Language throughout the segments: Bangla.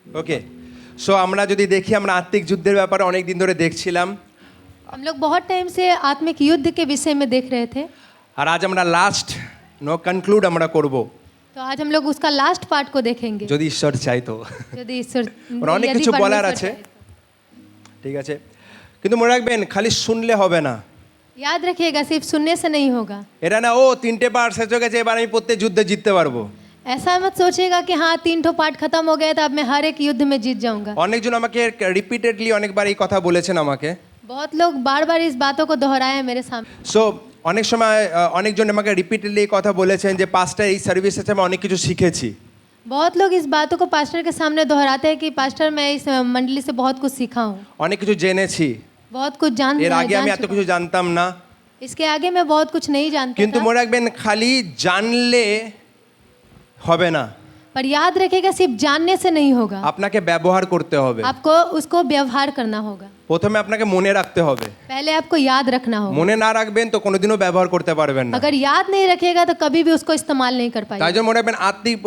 ওকে, সো আমরা যদি দেখি আমরা আত্মিক যুদ্ধের ব্যাপারে অনেক দিন ধরে দেখছিলাম, हम लोग बहुत टाइम से आत्मिक युद्ध के विषय में देख रहे थे। আর আজ আমরা লাস্ট কনক্লুড আমরা করব, तो आज हम लोग उसका लास्ट पार्ट को देखेंगे। যদি ঈশ্বর চাই তো। यदि ईश्वर ওরা অনেক यदि কিছু বলার परमेश्वर আছে, चाहे तो। ঠিক আছে, কিন্তু মনে রাখবেন খালি শুনলে হবে না। याद रखिएगा सिर्फ सुनने से नहीं होगा। এটা না ও 3টে পার্ট শেষ হয়ে গেছে এবার আমি প্রত্যেক যুদ্ধে জিততে পারবো। ऐसा मत सोचिएगा कि हाँ 3 ठो पार्ट खत्म हो गया तो अब मैं हर एक युद्ध में जीत जाऊंगा। অনেকজন আমাকে রিপিটেডলি অনেকবার এই কথা বলেছেন আমাকে। बहुत लोग बार बार इस बातों को दोहराए हैं मेरे सामने। সো অনেক সময় অনেকজন আমাকে রিপিটেডলি এই কথা বলেছেন যে পাস্টার এই সার্ভিসে আমি অনেক কিছু শিখেছি। बहुत लोग इस बातों को पास्टर के सामने दोहराते हैं कि पास्टर मैं इस मंडली से बहुत कुछ सीखा हूँ, অনেক কিছু জেনেছি, बहुत कुछ जान এর আগে আমি जान এত चुका কিছু জানতাম না। हूँ। इसके आगे मैं बहुत कुछ नहीं जानता কিন্তু था। মনে রাখবেন খালি জানলে হবে না, पर याद रखिएगा सिर्फ जानने से नहीं होगा, আপনাকে ব্যবহার করতে হবে। आपको उसको व्यवहार करना होगा। প্রথমে আপনাকে মনে রাখতে হবে, पहले आपको याद रखना होगा। মনে না রাখবেন তো কোনোদিনও ব্যবহার করতে পারবেন না। अगर याद नहीं रखिएगा तो कभी भी उसको इस्तेमाल नहीं कर তাই पाएंगे। জন্য মনে রাখবেন আত্মিক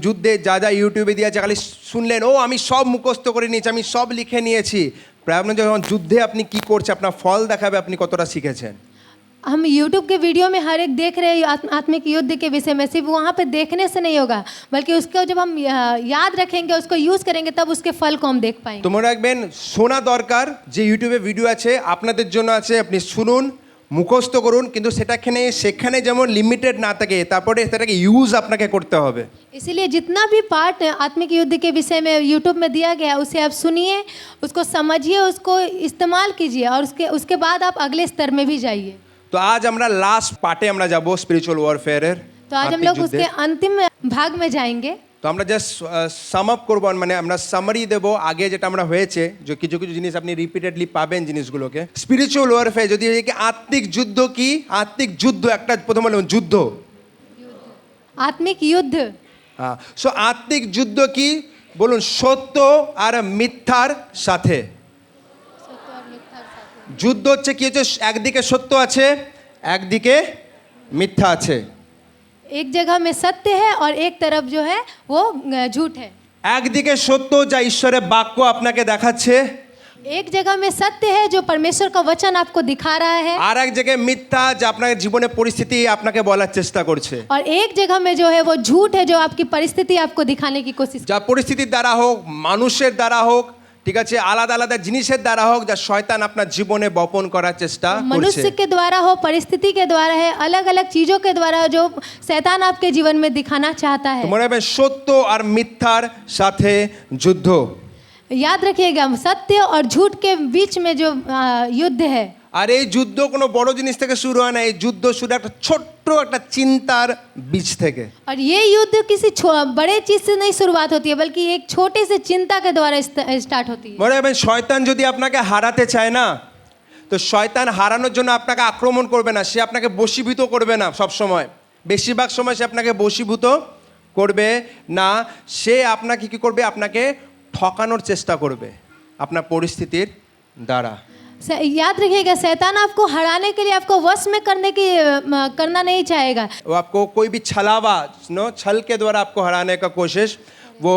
যুদ্ধে যা যা ইউটিউবে দিয়ে আছে খালি শুনলেন ও আমি সব মুখস্থ করে নিয়েছি, আমি সব লিখে নিয়েছি, প্রায় আপনি যখন যুদ্ধে আপনি কি করছে আপনার ফল দেখাবে আপনি কতটা শিখেছেন। हम YouTube के वीडियो में हर एक देख रहे हैं आत्मिक युद्ध के विषय में, सिर्फ वहाँ पे देखने से नहीं होगा बल्कि उसको जब हम याद रखेंगे उसको यूज़ करेंगे तब उसके फल को हम देख তো पाएंगे। মনে রাখবেন শোনা দরকার, যে ইউটিউবে ভিডিও আছে আপনাদের জন্য আছে, আপনি শুনুন মুখস্থ করুন, কিন্তু সেখানে যেমন লিমিটেড না থাকে তারপরে সেটাকে ইউজ আপনাকে করতে হবে। इसीलिए जितना भी पार्ट आत्मिक युद्ध के विषय में यूट्यूब में दिया गया है उसे आप सुनिए, उसको समझिए, उसको इस्तेमाल कीजिए और उसके बाद आप अगले स्तर में भी जाइए। তো আজ আমরা লাস্ট পার্টে আমরা যাব স্পিরিচুয়াল ওয়ারফেয়ারের। तो आज हम लोग उसके अंतिम भाग में जाएंगे। তো আমরা জাস্ট সাম আপ করবো, মানে আমরা সামারি দেবো আগে যেটা আমরা হয়েছে, যে কিছু কিছু জিনিস আপনি রিপিটেডলি পাবেন জিনিসগুলোকে। স্পিরিচুয়াল ওয়ারফেয়ার যদি কি আত্মিক যুদ্ধ কি, আত্মিক যুদ্ধ একটা প্রথম হলো যুদ্ধ, आत्मिक युद्ध, হ্যাঁ। সো আত্মিক যুদ্ধ কি বলুন, সত্য আর মিথ্যার সাথে যুদ্ধ হচ্ছে। কি হচ্ছে, একদিকে সত্য আছে একদিকে মিথ্যা আছে, एक जगह में सत्य है और एक तरफ जो है वो झूठ है। একদিকে সত্য যা ঈশ্বরের বাক্য আপনাকে দেখাচ্ছে, एक जगह में सत्य है जो परमेश्वर का वचन आपको दिखा रहा है, আর এক জায়গায় মিথ্যা যা আপনার জীবনের পরিস্থিতি আপনাকে বলার চেষ্টা করছে। और एक जगह में जो है वो झूठ है जो आपकी परिस्थिति आपको दिखाने की कोशिश যা পরিস্থিতির দ্বারা হোক, মানুষের দ্বারা হোক, ঠিক আছে, আলাদা আলাদা জিনিসের দ্বারা হোক, যা শয়তান আপনার জীবনে বপন করার চেষ্টা করছে। मनुष्य के द्वारा हो, परिस्थिति के द्वारा है, अलग अलग चीज़ों के द्वारा जो शैतान आपके जीवन में दिखाना चाहता है। তো মনে রাখবেন সত্য আর মিথ্যার সাথে যুদ্ধ। याद रखिएगा सत्य और झूठ के बीच में जो युद्ध है, আর এই যুদ্ধ কোনো বড় জিনিস থেকে শুরু হয় না, এই যুদ্ধ শুরু একটা ছোট্ট একটা চিন্তার বীজ থেকে। और ये युद्ध किसी बड़े चीज से नहीं शुरुआत होती है बल्कि एक छोटे से चिंता के द्वारा स्टार्ट होती है। মনে রাখবেন শয়তান যদি আপনাকে হারাতে চায় না, তো শয়তান হারানোর জন্য আপনাকে আক্রমণ করবে না, সে আপনাকে বশীভূত করবে না। সব সময়, বেশিরভাগ সময় সে আপনাকে বশীভূত করবে না, সে আপনাকে কি করবে, আপনাকে ঠকানোর চেষ্টা করবে আপনার পরিস্থিতির দ্বারা। याद रखिएगा शैतान आपको हराने के लिए आपको वश में करना नहीं चाहेगा। वो आपको कोई भी छल के द्वारा आपको हराने का कोशिश वो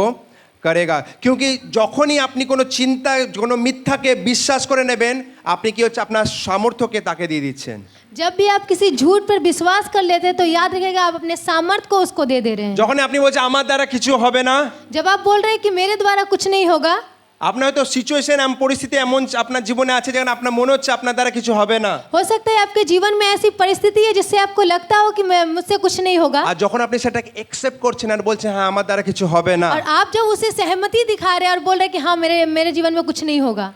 करेगा, क्योंकि যখনই আপনি কোনো চিন্তা কোনো মিথ্যাকে বিশ্বাস করে নেবেন, আপনি কি হচ্ছে আপনার সামর্থ্যকে তাকে দিয়ে দিচ্ছেন। जब भी आप किसी झूठ पर विश्वास कर लेते हैं तो याद रखिएगा आप अपने सामर्थ्य को उसको दे रहे हैं। যখন আপনি বলছেন আমার দ্বারা কিছু হবে না, जब आप बोल रहे हैं कि मेरे द्वारा कुछ नहीं होगा, আপনার হয়তো সিচুয়েশন এমন পরিস্থিতি এমন আপনার জীবনে আছে যেখানে আপনার মনে হচ্ছে আপনার দ্বারা কিছু হবে না। हो सकता है आपके जीवन में ऐसी परिस्थिति है जिससे आपको लगता हो कि मुझसे कुछ नहीं होगा, আর যখন আপনি সেটাকে একসেপ্ট করছেন আর বলছেন হ্যাঁ আমার দ্বারা কিছু হবে না, और आप जब उसे सहमति दिखा रहे हैं और बोल रहे हैं कि हाँ मेरे जीवन में कुछ नहीं होगा,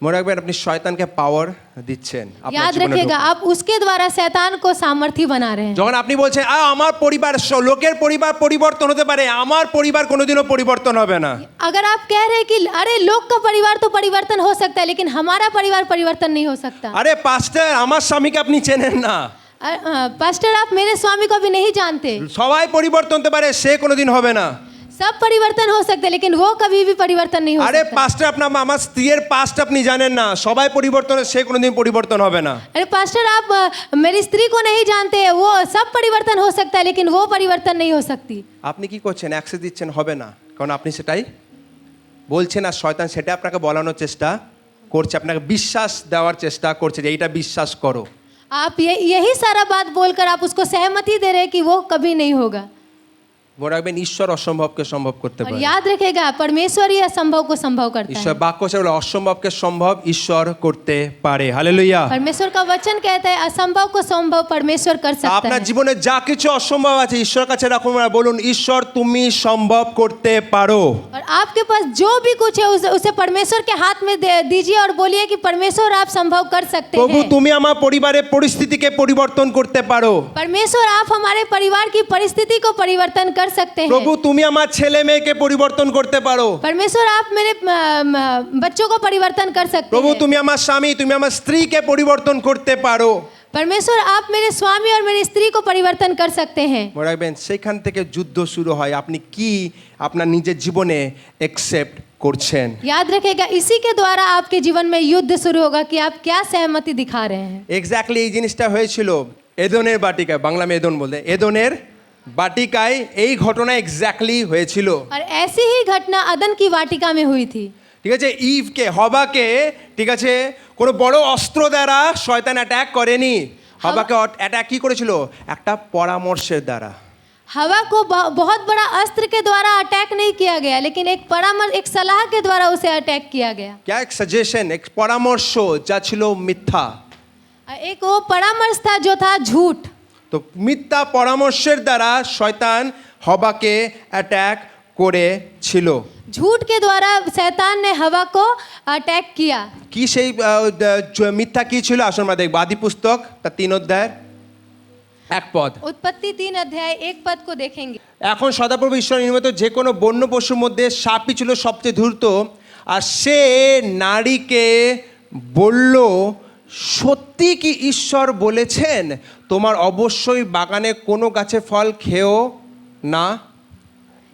মনে রাখবেন আপনি শয়তানকে পাওয়ার দিচ্ছেন আপনার याद জীবনে। रखिएगा आप उसके द्वारा शैतान को सामर्थी बना रहे हैं। যখন আপনি বলছেন আমার পরিবার, লোকের পরিবার পরিবর্তন হতে পারে, আমার পরিবার কোনোদিনও পরিবর্তন হবে না, अगर आप कह रहे हैं कि अरे लोग का परिवार तो परिवर्तन हो सकता है लेकिन हमारा परिवार परिवर्तन नहीं हो सकता, আরে পাস্টার আমার স্বামীকে আপনি চেনেন না, पास्टर आप मेरे स्वामी को भी नहीं जानते, সবাই পরিবর্তন হতে পারে, সে কোনোদিন হবে না। सब परिवर्तन हो सकते हैं लेकिन वो कभी भी परिवर्तन नहीं हो আরে सकता। পাস্টার আপনার আমার স্ত্রীর পাস্ট আপনি জানেন না, সবাই পরিবর্তন, সে কোনোদিন পরিবর্তন হবে না। अरे पास्टर आप मेरी स्त्री को नहीं जानते, वो सब परिवर्तन हो सकता है लेकिन वो परिवर्तन नहीं हो सकती। আপনি কি করছেন, অ্যাক্সেস দিচ্ছেন হবে না, কারণ আপনি সেটাই বলছে না, শয়তান সেটা আপনাকে বলানোর চেষ্টা করছে, আপনাকে বিশ্বাস দেওয়ার চেষ্টা করছে যে এইটা বিশ্বাস করো। आप यही सारा बात बोलकर आप उसको सहमति दे रहे हैं कि वो कभी नहीं होगा। মনে রাখবেন ঈশ্বর অসম্ভবকে সম্ভব করতে और পারে। याद रखेगा परमेश्वर ही असंभव को संभव करता ঈশ্বর है। বাক্য সেগুলো অসম্ভবকে সম্ভব ঈশ্বর করতে পারে। হালেলুয়া। परमेश्वर का वचन कहता है असंभव को संभव परमेश्वर कर सकता আপনার है। জীবনে যা কিছু অসম্ভব আছে ঈশ্বর কাছে রাখুন আর বলুন, ঈশ্বর তুমি সম্ভব করতে পারো। और आपके पास जो भी कुछ है उसे परमेश्वर के हाथ में दीजिए और बोलिए कि परमेश्वर आप संभव कर सकते প্রভু हैं। তুমি আমার পরিবারের পরিস্থিতিকে পরিবর্তন করতে পারো। परमेश्वर आप हमारे परिवार की परिस्थिति को परिवर्तन कर सकते हैं। প্রভু তুমি আমার ছেলে মেয়েকে পরিবর্তন করতে পারো। परमेश्वर आप मेरे बच्चों को परिवर्तन कर सकते প্রভু हैं। তুমি আমার স্বামী, তুমি আমার স্ত্রীকে পরিবর্তন করতে পারো। परमेश्वर आप मेरे स्वामी और मेरी स्त्री को परिवर्तन कर सकते हैं। মনে রাখবেন সেখান থেকে যুদ্ধ শুরু হয়, আপনি কি আপনার নিজের জীবনে একসেপ্ট করছেন। याद रखेगा इसी के द्वारा आपके जीवन में युद्ध शुरू होगा कि आप क्या सहमति दिखा रहे हैं। এক্স্যাক্টলি এই জিনিসটা হয়েছিল এদনের বাটিকায়, বাংলা में এদন বলতে, এদনের বাটিকায় এই ঘটনা এক্স্যাক্টলি হয়েছিল। और ऐसी ही घटना अदन की वाटिका में हुई थी। ঠিক আছে, ইভকে হবাকে ঠিক আছে কোনো বড় অস্ত্র দ্বারা শয়তান অ্যাটাক করেনি। হবাকে অ্যাটাক কি করেছিল? একটা পরামর্শের দ্বারা। हवा को बहुत बड़ा अस्त्र के द्वारा अटैक नहीं किया गया, लेकिन एक परामर्श, एक सलाह के द्वारा उसे अटैक किया गया। क्या एक सजेशन, एक পরামর্শ যা ছিল মিথ্যা। एक वो परामर्श था जो था झूठ। তো মিথ্যা পরামর্শের দ্বারা শয়তান হবাকে অ্যাটাক করেছিল। झूठ के द्वारा शैतान ने हवा को अटैक किया। কি সেই মিথ্যা কি ছিল? আসুন আমরা দেখব আদি পুস্তক তার 3 অধ্যায় 1 পদ। उत्पत्ति 3 अध्याय 1 पद को देखेंगे। এখন সদাপ্রভু ঈশ্বর নির্মিত যে কোনো বন্য পশুর মধ্যে সাপই ছিল সবচেয়ে ধূর্ত, আর সে নারীকে বলল, সত্যি কি ঈশ্বর বলেছেন তোমার অবশ্যই বাগানে কোনো গাছে ফল খেও না?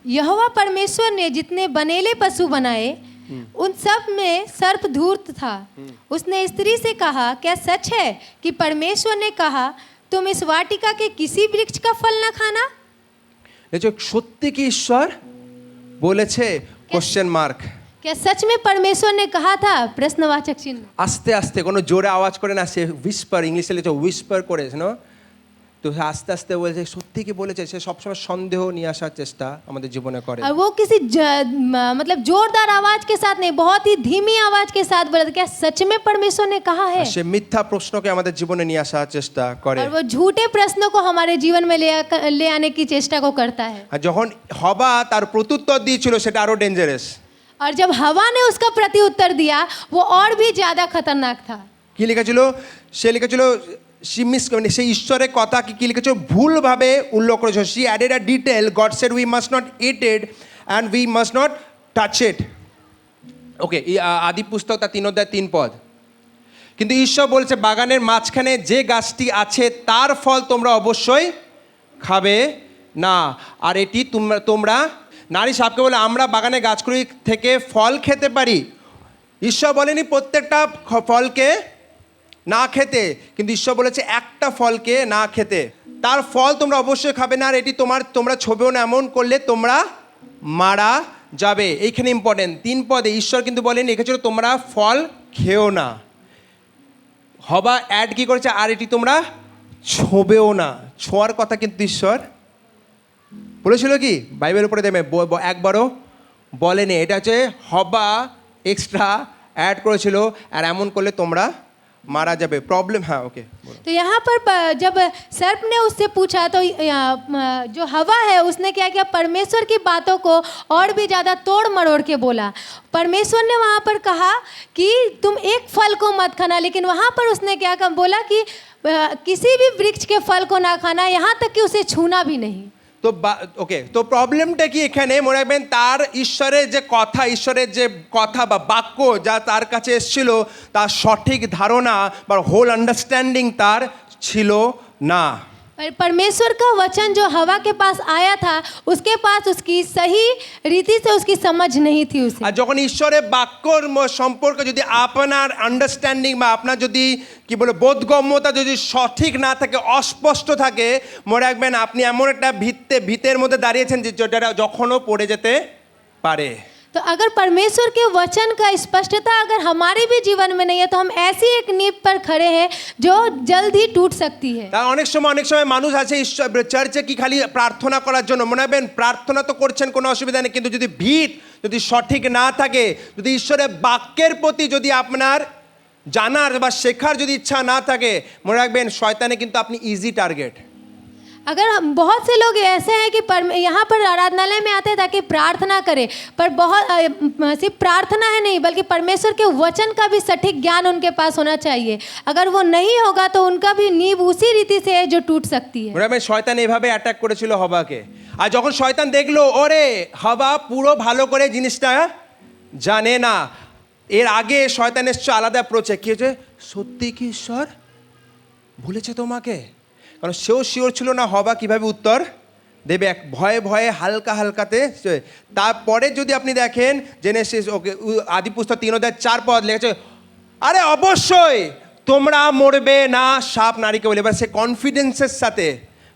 यहोवा परमेश्वर ने जितने बनेले पशु बनाए उन सब में सर्प धूर्त था। उसने स्त्री से कहा, क्या सच है कि परमेश्वर ने कहा तुम इस वाटिका के किसी वृक्ष का फल न खाना? দেখো সত্যি কি ঈশ্বর বলেছে? Question mark. क्या सच में परमेश्वर ने कहा था? प्रश्नवाचक चिन्ह। আস্তে আস্তে, কোনো জোরে আওয়াজ করে না, সে হুইসপার, ইংলিশে লিখে হুইসপার করে, নো? তো আস্তে আস্তে বলছে সত্যি কি বলেছে। সে সবসময় সন্দেহ নিয়ে আসার চেষ্টা আমাদের জীবনে করে। और वो किसी मतलब जोरदार आवाज के साथ नहीं, बहुत ही धीमी आवाज के साथ बोला था, क्या सच में परमेश्वर ने कहा है? সে মিথ্যা প্রশ্নকে আমাদের জীবনে নিয়ে আসার চেষ্টা করে। और वो झूठे प्रश्नों को हमारे जीवन में ले आने की चेष्टा को करता है। আর যখন হবা তার প্রত্যুত্তর দিয়েছিল সেটা আরো ডেঞ্জারাস। और जब हवा ने उसका प्रति उत्तर दिया वो और भी ज्यादा खतरनाक था। কি লিখেছিল? সে লিখেছিল মানে সেই ঈশ্বরের কথা কি লিখেছিল ভুলভাবে উল্লেখ করেছিল। She added a detail, God said we must not eat it and we must not touch it. Okay, আদি পুস্তক তার 3 অধ্যায় 3 পদ। কিন্তু ঈশ্বর বলছে বাগানের মাঝখানে যে গাছটি আছে তার ফল তোমরা অবশ্যই খাবে না, আর এটি তোমরা নারী সাপকে বলে আমরা বাগানের গাছগুলি থেকে ফল খেতে পারি। ঈশ্বর বলেনি প্রত্যেকটা ফলকে না খেতে, কিন্তু ঈশ্বর বলেছে একটা ফলকে না খেতে, তার ফল তোমরা অবশ্যই খাবে না, আর এটি তোমরা ছবেও না, এমন করলে তোমরা মারা যাবে। এইখানে ইম্পর্টেন্ট 3 পদে ঈশ্বর কিন্তু বলেনি লিখেছিল তোমরা ফল খেও না। হবা অ্যাড কি করেছে? আর এটি তোমরা ছোবেও না। ছোঁয়ার কথা কিন্তু ঈশ্বর বলেছিল কি? বাইবেলের উপরে দেবে একবারও বলেনি। এটা হচ্ছে হবা এক্সট্রা অ্যাড করেছিল, আর এমন করলে তোমরা मारा जाबे। प्रॉब्लम, हाँ ओके। तो यहाँ पर जब सर्प ने उससे पूछा तो जो हवा है उसने क्या किया? परमेश्वर की बातों को और भी ज़्यादा तोड़ मरोड़ के बोला। परमेश्वर ने वहाँ पर कहा कि तुम एक फल को मत खाना, लेकिन वहाँ पर उसने क्या बोला कि किसी भी वृक्ष के फल को ना खाना, यहाँ तक कि उसे छूना भी नहीं। তো ওকে, তো প্রবলেমটা কি এখানে? মনে রাখবেন তার ঈশ্বরের যে কথা বা বাক্য যা তার কাছে এসেছিল তার সঠিক ধারণা বা হোল আন্ডারস্ট্যান্ডিং তার ছিল না। परमेश्वर का वचन जो हवा के पास आया था उसके पास उसकी सही रीति से उसकी समझ नहीं थी उसे। আর যখন ঈশ্বরের বাক্যর সম্পর্কে যদি আপনার আন্ডারস্ট্যান্ডিং বা আপনার যদি কি বলে বোধগম্যতা যদি সঠিক না থাকে, অস্পষ্ট থাকে, মনে রাখবেন আপনি এমন একটা ভিতের মধ্যে দাঁড়িয়েছেন যে যেটা যখনও পড়ে যেতে পারে। तो अगर परमेश्वर के वचन का स्पष्टता अगर हमारे भी जीवन में नहीं है तो हम ऐसी एक नींव पर खड़े हैं जो जल्द ही टूट सकती है। তা অনেক সময় মানুষ আছে চার্চে কি খালি প্রার্থনা করার জন্য মনে হবেন প্রার্থনা তো করছেন কোনো অসুবিধা নেই, কিন্তু যদি ভিত যদি সঠিক না থাকে, যদি ঈশ্বরের বাক্যের প্রতি যদি আপনার জানার বা শেখার যদি ইচ্ছা না থাকে, মনে রাখবেন শয়তানে কিন্তু আপনি ইজি টার্গেট। अगर हम बहुत से लोग ऐसे हैं कि यहाँ पर आराधनालय में आते हैं ताकि प्रार्थना करें, पर बहुत सिर्फ प्रार्थना है नहीं बल्कि परमेश्वर के वचन का भी सटीक ज्ञान उनके पास होना चाहिए। अगर वो नहीं होगा तो उनका भी नींव उसी रीति से है जो टूट सकती है। মনে রাখবেন শয়তান এইভাবে অ্যাটাক করেছিল হবাকে, আর যখন শয়তান দেখলো ওরে হবা পুরো ভালো করে জিনিসটা জানে না, এর আগে শয়তান এসছে আলাদা অ্যাপ্রোচে, কি হয়েছে সত্যি কি ঈশ্বর বলেছে তোমাকে, কারণ সেও শিওর ছিল না হবা কিভাবে উত্তর দেবে, এক ভয়ে ভয়ে হালকা হালকাতে। তারপরে যদি আপনি দেখেন জেনেসিস ওকে আদি পুস্তক 3:4 লেগেছে, আরে অবশ্যই তোমরা মরবে না সাপ নারীকে বলে। এবার সে কনফিডেন্সের সাথে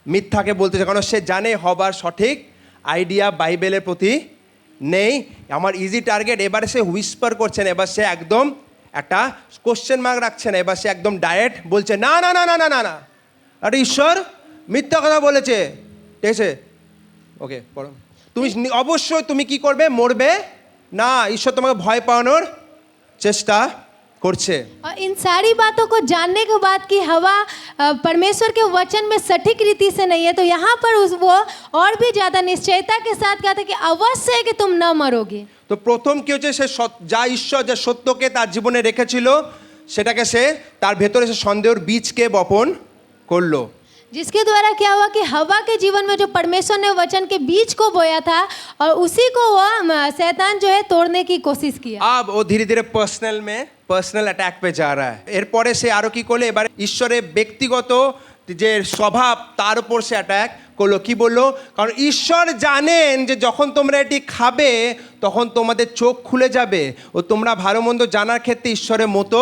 মিথ্যাকে বলতেছে, কারণ সে জানে হবার সঠিক আইডিয়া বাইবেলের প্রতি নেই, আমার ইজি টার্গেট। এবারে সে হুইসপার করছেন, এবার সে একদম একটা কোশ্চেন মার্ক রাখছেন, এবার সে একদম ডায়েট বলছে না না না না না না না, আরে ঈশ্বর মিথ্যা কথা বলেছে, ঠিক আছে ওকে পড়ো, তুমি অবশ্যই তুমি কি করবে মরবে না, ঈশ্বর তোমাকে ভয় পাওয়ানোর চেষ্টা করছে। और इन सारी बातों को जानने के बाद कि हवा परमेश्वर के वचन में सटीक रीति से नहीं है, तो यहाँ पर वो और भी ज़्यादा निश्चयता के साथ कहता कि अवश्य है कि तुम न मरोगे। তো প্রথম কি হচ্ছে, সে যা ঈশ্বর যা সত্যকে তার জীবনে রেখেছিল সেটাকে সে তার ভেতরে সে সন্দেহের বীজকে বপন করলো, जिसके द्वारा क्या हुआ कि हवा के जीवन में जो परमेश्वर ने वचन के बीज को बोया था और उसी को वो शैतान जो है तोड़ने की कोशिश किया। अब वो धीरे धीरे पर्सनल अटैक पे जा रहा है। এরপরে সে আরো কি করলো, এবার ঈশ্বরের ব্যক্তিগত যে স্বভাব তার উপর সে অ্যাটাক করলো। কি বললো, কারণ ঈশ্বর জানেন যে যখন তোমরা এটি খাবে তখন তোমাদের চোখ খুলে যাবে ও তোমরা ভালো মন্দ জানার ক্ষেত্রে ঈশ্বরের মতো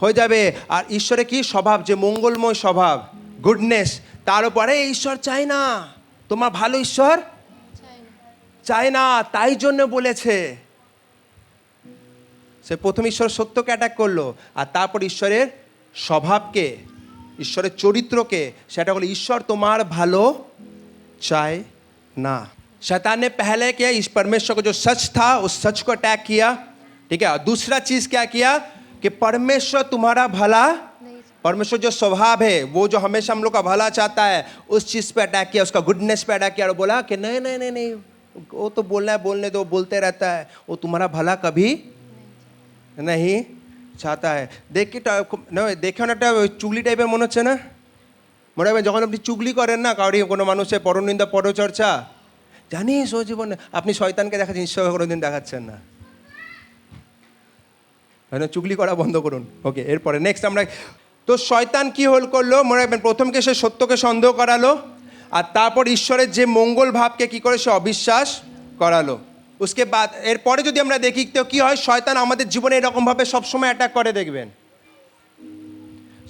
হয়ে যাবে। আর ঈশ্বরের কি স্বভাব, যে মঙ্গলময় স্বভাব, গুডনেস, তার উপরে ঈশ্বর চায় না তোমার ভালো, ঈশ্বর চায় না, তাই জন্য বলেছে। সে প্রথম ঈশ্বর সত্যকে অ্যাটাক করলো, আর তারপর ঈশ্বরের স্বভাবকে, ঈশ্বরের চরিত্রকে, সেটা হলো ঈশ্বর তোমার ভালো চায় না। शैतान ने पहले किया इस परमेश्वर को जो सच था उस सच को अटैक किया, ठीक है। और दूसरा चीज क्या किया कि परमेश्वर तुम्हारा भला, परमेश्वर जो स्वभाव है वो जो हमेशा हम लोग का भला चाहता है उस चीज पे अटैक किया, उसका गुडनेस पे अटैक किया और बोला कि नहीं नहीं नहीं नहीं वो तो बोलना है बोलने दो, बोलते रहता है, वो तुम्हारा भला कभी नहीं চাতা হয়। দেখি দেখে অনেকটা চুগলি টাইপের মনে হচ্ছে না, মনে হবে যখন আপনি চুগলি করেন না কাউরি, কোনো মানুষের পরনিন্দা পরচর্চা, জানিস ও জীবনে আপনি শয়তানকে দেখাচ্ছেন, ঈশ্বরকে কোনোদিন দেখাচ্ছেন না, চুগলি করা বন্ধ করুন। ওকে, এরপরে নেক্সট আমরা তো শয়তান কি করলো, মনে রাখবেন প্রথমকে সে সত্যকে সন্দেহ করালো, আর তারপর ঈশ্বরের যে মঙ্গল ভাবকে কি করে সে অবিশ্বাস করালো। उसके बाद এরপরে যদি আমরা দেখি তো কি হয়, শয়তান আমাদের জীবনে এরকমভাবে সবসময় অ্যাটাক করে, দেখবেন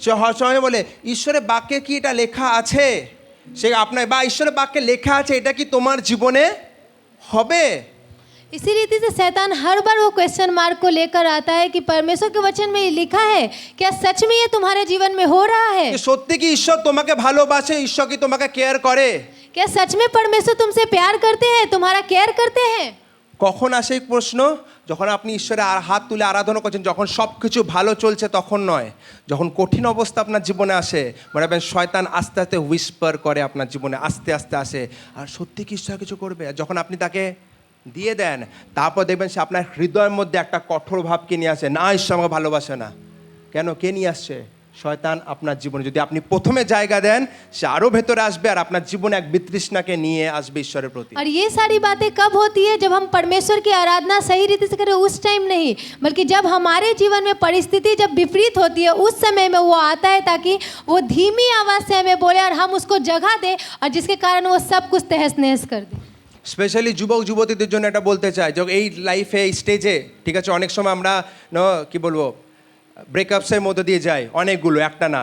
সে সবসময় বলে ঈশ্বরের বাক্যে কি এটা লেখা আছে, সে আপনার বা ঈশ্বরের বাক্যে লেখা আছে এটা কি তোমার জীবনে হবে। इसी रीति से शैतान हर बार वो क्वेश्चन मार्क को लेकर आता है कि परमेश्वर के वचन में ये लिखा है, क्या सच में ये तुम्हारे जीवन में हो रहा है, সত্যি কি ঈশ্বর তোমাকে ভালোবাসে, ঈশ্বর কি তোমাকে কেয়ার করে, क्या सच में परमेश्वर तुमसे प्यार करते हैं, तुम्हारा केयर करते हैं। কখন আসে এই প্রশ্ন, যখন আপনি ঈশ্বরের হাত তুলে আরাধনা করছেন, যখন সব কিছু ভালো চলছে তখন নয়, যখন কঠিন অবস্থা আপনার জীবনে আসে, মনে রাখবেন শয়তান আস্তে আস্তে হুইসপার করে আপনার জীবনে, আস্তে আস্তে আসে, আর সত্যি কি ঈশ্বর কিছু করবে, আর যখন আপনি তাকে দিয়ে দেন তারপর দেখবেন সে আপনার হৃদয়ের মধ্যে একটা কঠোর ভাবকে নিয়ে আসে, না ঈশ্বর আমাকে ভালোবাসে না, কেন কে নিয়ে আসছে, শয়তান আপনার জীবনে। যদি আপনি প্রথমে জায়গা দেন সে আরও ভেতরে আসবে আর আপনার জীবনে এক বিতৃষ্ণাকে নিয়ে আসবে ঈশ্বরের প্রতি। और ये सारी बातें कब होती है, जब हम परमेश्वर की आराधना सही रीति से करें, उस टाइम नहीं, बल्कि जब हमारे जीवन में परिस्थिति जब विपरीत होती है उस समय में वो आता है ताकि वो धीमी आवाज़ से हमें बोले और हम उसको जगह दें, और जिसके कारण वो सब कुछ तहस नहस कर दे। স্পেশালি যুবক যুবতীদের জন্য এটা বলতে চাই, যে এই লাইফে এই স্টেজে, ঠিক আছে, অনেক সময় আমরা কি বলবো ব্রেকআপসের মধ্যে দিয়ে যাই, অনেকগুলো, একটা না।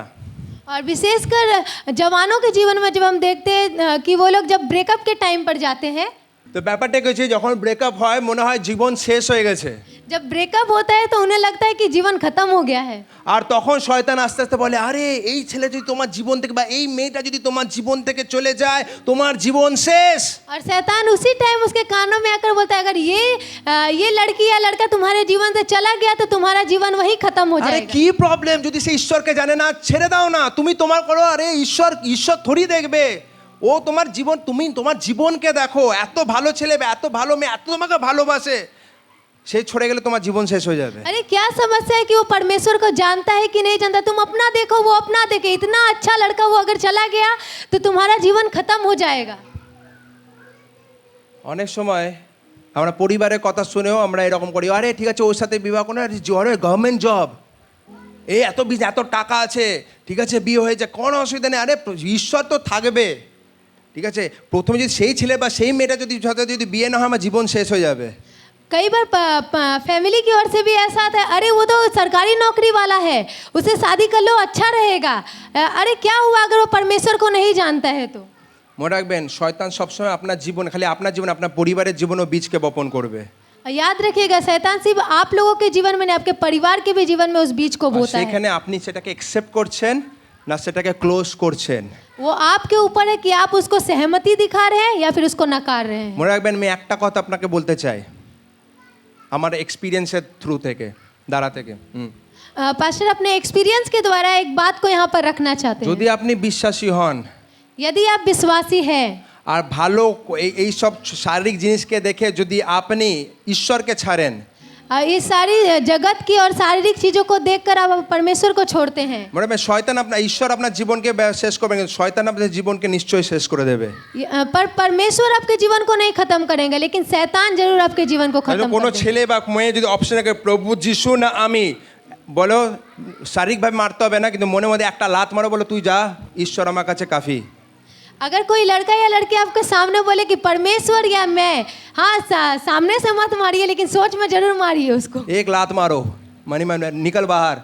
और विशेषकर जवानों के जीवन में जब हम देखते हैं कि वो लोग जब ब्रेकअप के टाइम पर जाते हैं, তো ব্যাপারটা কি হচ্ছে, যখন ব্রেকআপ হয় মনে হয় জীবন শেষ হয়ে গেছে, जब ब्रेकअप होता है तो उन्हें लगता है कि जीवन खत्म हो गया है। আর তখন শয়তান আস্তে আস্তে বলে, আরে এই ছেলে যদি তোমার জীবন থেকে বা এই মেয়েটা যদি তোমার জীবন থেকে চলে যায়, তোমার জীবন শেষ। और शैतान उसी टाइम उसके कानों में आकर बोलता है, अगर ये लड़की या लड़का तुम्हारे जीवन से चला गया तो तुम्हारा जीवन वही खत्म हो আরে जाएगा। কি প্রবলেম, যদি সে ঈশ্বরকে জানে না, ছেড়ে দাও না, তুমি তোমার করো। আরে ঈশ্বর ঈশ্বর থোড়ি দেখবে, ও তোমার জীবন, তুমি তোমার জীবনকে দেখো, এত ভালো ছেলে বা এত ভালো মেয়ে এত তোমাকে ভালোবাসে, সে ছড়ে গেলে তোমার জীবন শেষ হয়ে যাবে। अरे क्या समस्या है कि वो परमेश्वर को जानता है कि नहीं जानता, तुम अपना देखो वो अपना देखे। इतना अच्छा लड़का वो अगर चला गया तो तुम्हारा जीवन खत्म हो जाएगा। অনেক সময় আমরা পরিবারের কথা শুনেও আমরা এরকম করি, আরে ঠিক আছে ওর সাথে বিবাহ করে, আরে গভর্নমেন্ট জব, এই এত এত টাকা আছে, ঠিক আছে বিয়ে হয়ে যায়, কোনো অসুবিধা নেই, আরে ঈশ্বর তো থাকবে। ঠিক আছে, প্রথমে যদি সেই ছেলে বা সেই মেয়েটা যদি বিয়ে না হয়, আমার জীবন শেষ হয়ে যাবে। कई बार फैमिली की ओर से भी ऐसा आता है, अरे वो तो सरकारी नौकरी वाला है, उसे शादी कर लो अच्छा रहेगा। अरे क्या हुआ अगर वो परमेश्वर को नहीं जानता है तो। মনে রাখবেন, শয়তান সবসময় আপনার জীবন, খালি আপনার জীবন, আপনার পরিবারের জীবনও বীজকে বপন করবে। याद रखिएगा, शैतान सिर्फ आप लोगों के जीवन में नहीं, आपके परिवार के भी जीवन में उस बीज को আর बोता है। সেখানে আপনি সেটাকে একসেপ্ট করছেন না সেটাকে ক্লোজ করছেন। वो आपके ऊपर है कि आप उसको सहमति दिखा रहे हैं या फिर उसको नकार रहे हैं। মনে রাখবেন, আমি একটা কথা আপনাকে বলতে চাই আমার এক্সপিরিয়েন্সের থ্রু থেকে, দ্বারা থেকে। पास्टर अपने एक्सपीरियंस के द्वारा एक बात को यहाँ पर रखना चाहते हैं। যদি আপনি বিশ্বাসী হন यदि आप विश्वासी हैं আর ভালো এই সব শারীরিক জিনিসকে দেখে যদি আপনি ঈশ্বরকে ছাড়েন, इस सारी जगत की और शारीरिक चीजों को देखकर आप परमेश्वर को छोड़ते हैं, মনে রাখবেন শয়তান ঈশ্বর আপনার জীবনকে শেষ করবে, কিন্তু শয়তান আপনার জীবনকে নিশ্চয়ই শেষ করে দেবে। पर परमेश्वर आपके जीवन को नहीं खत्म करेंगे, लेकिन शैतान जरूर आपके जीवन को खत्म কোনো कर देगा। ছেলে বা মেয়ে যদি অপশন রাখে প্রভু যিশু না আমি, বলো শারীরিকভাবে মারতে হবে না, কিন্তু মনে মধ্যে একটা লাত মারো, বলো তুই যা, ঈশ্বর আমার কাছে কাফি। अगर कोई लड़का या लड़की आपके सामने बोले कि परमेश्वर या मैं, हाँ सामने से मत मारिए, लेकिन सोच में जरूर मारिए उसको। एक लात मारो, मनी मन निकल बाहर,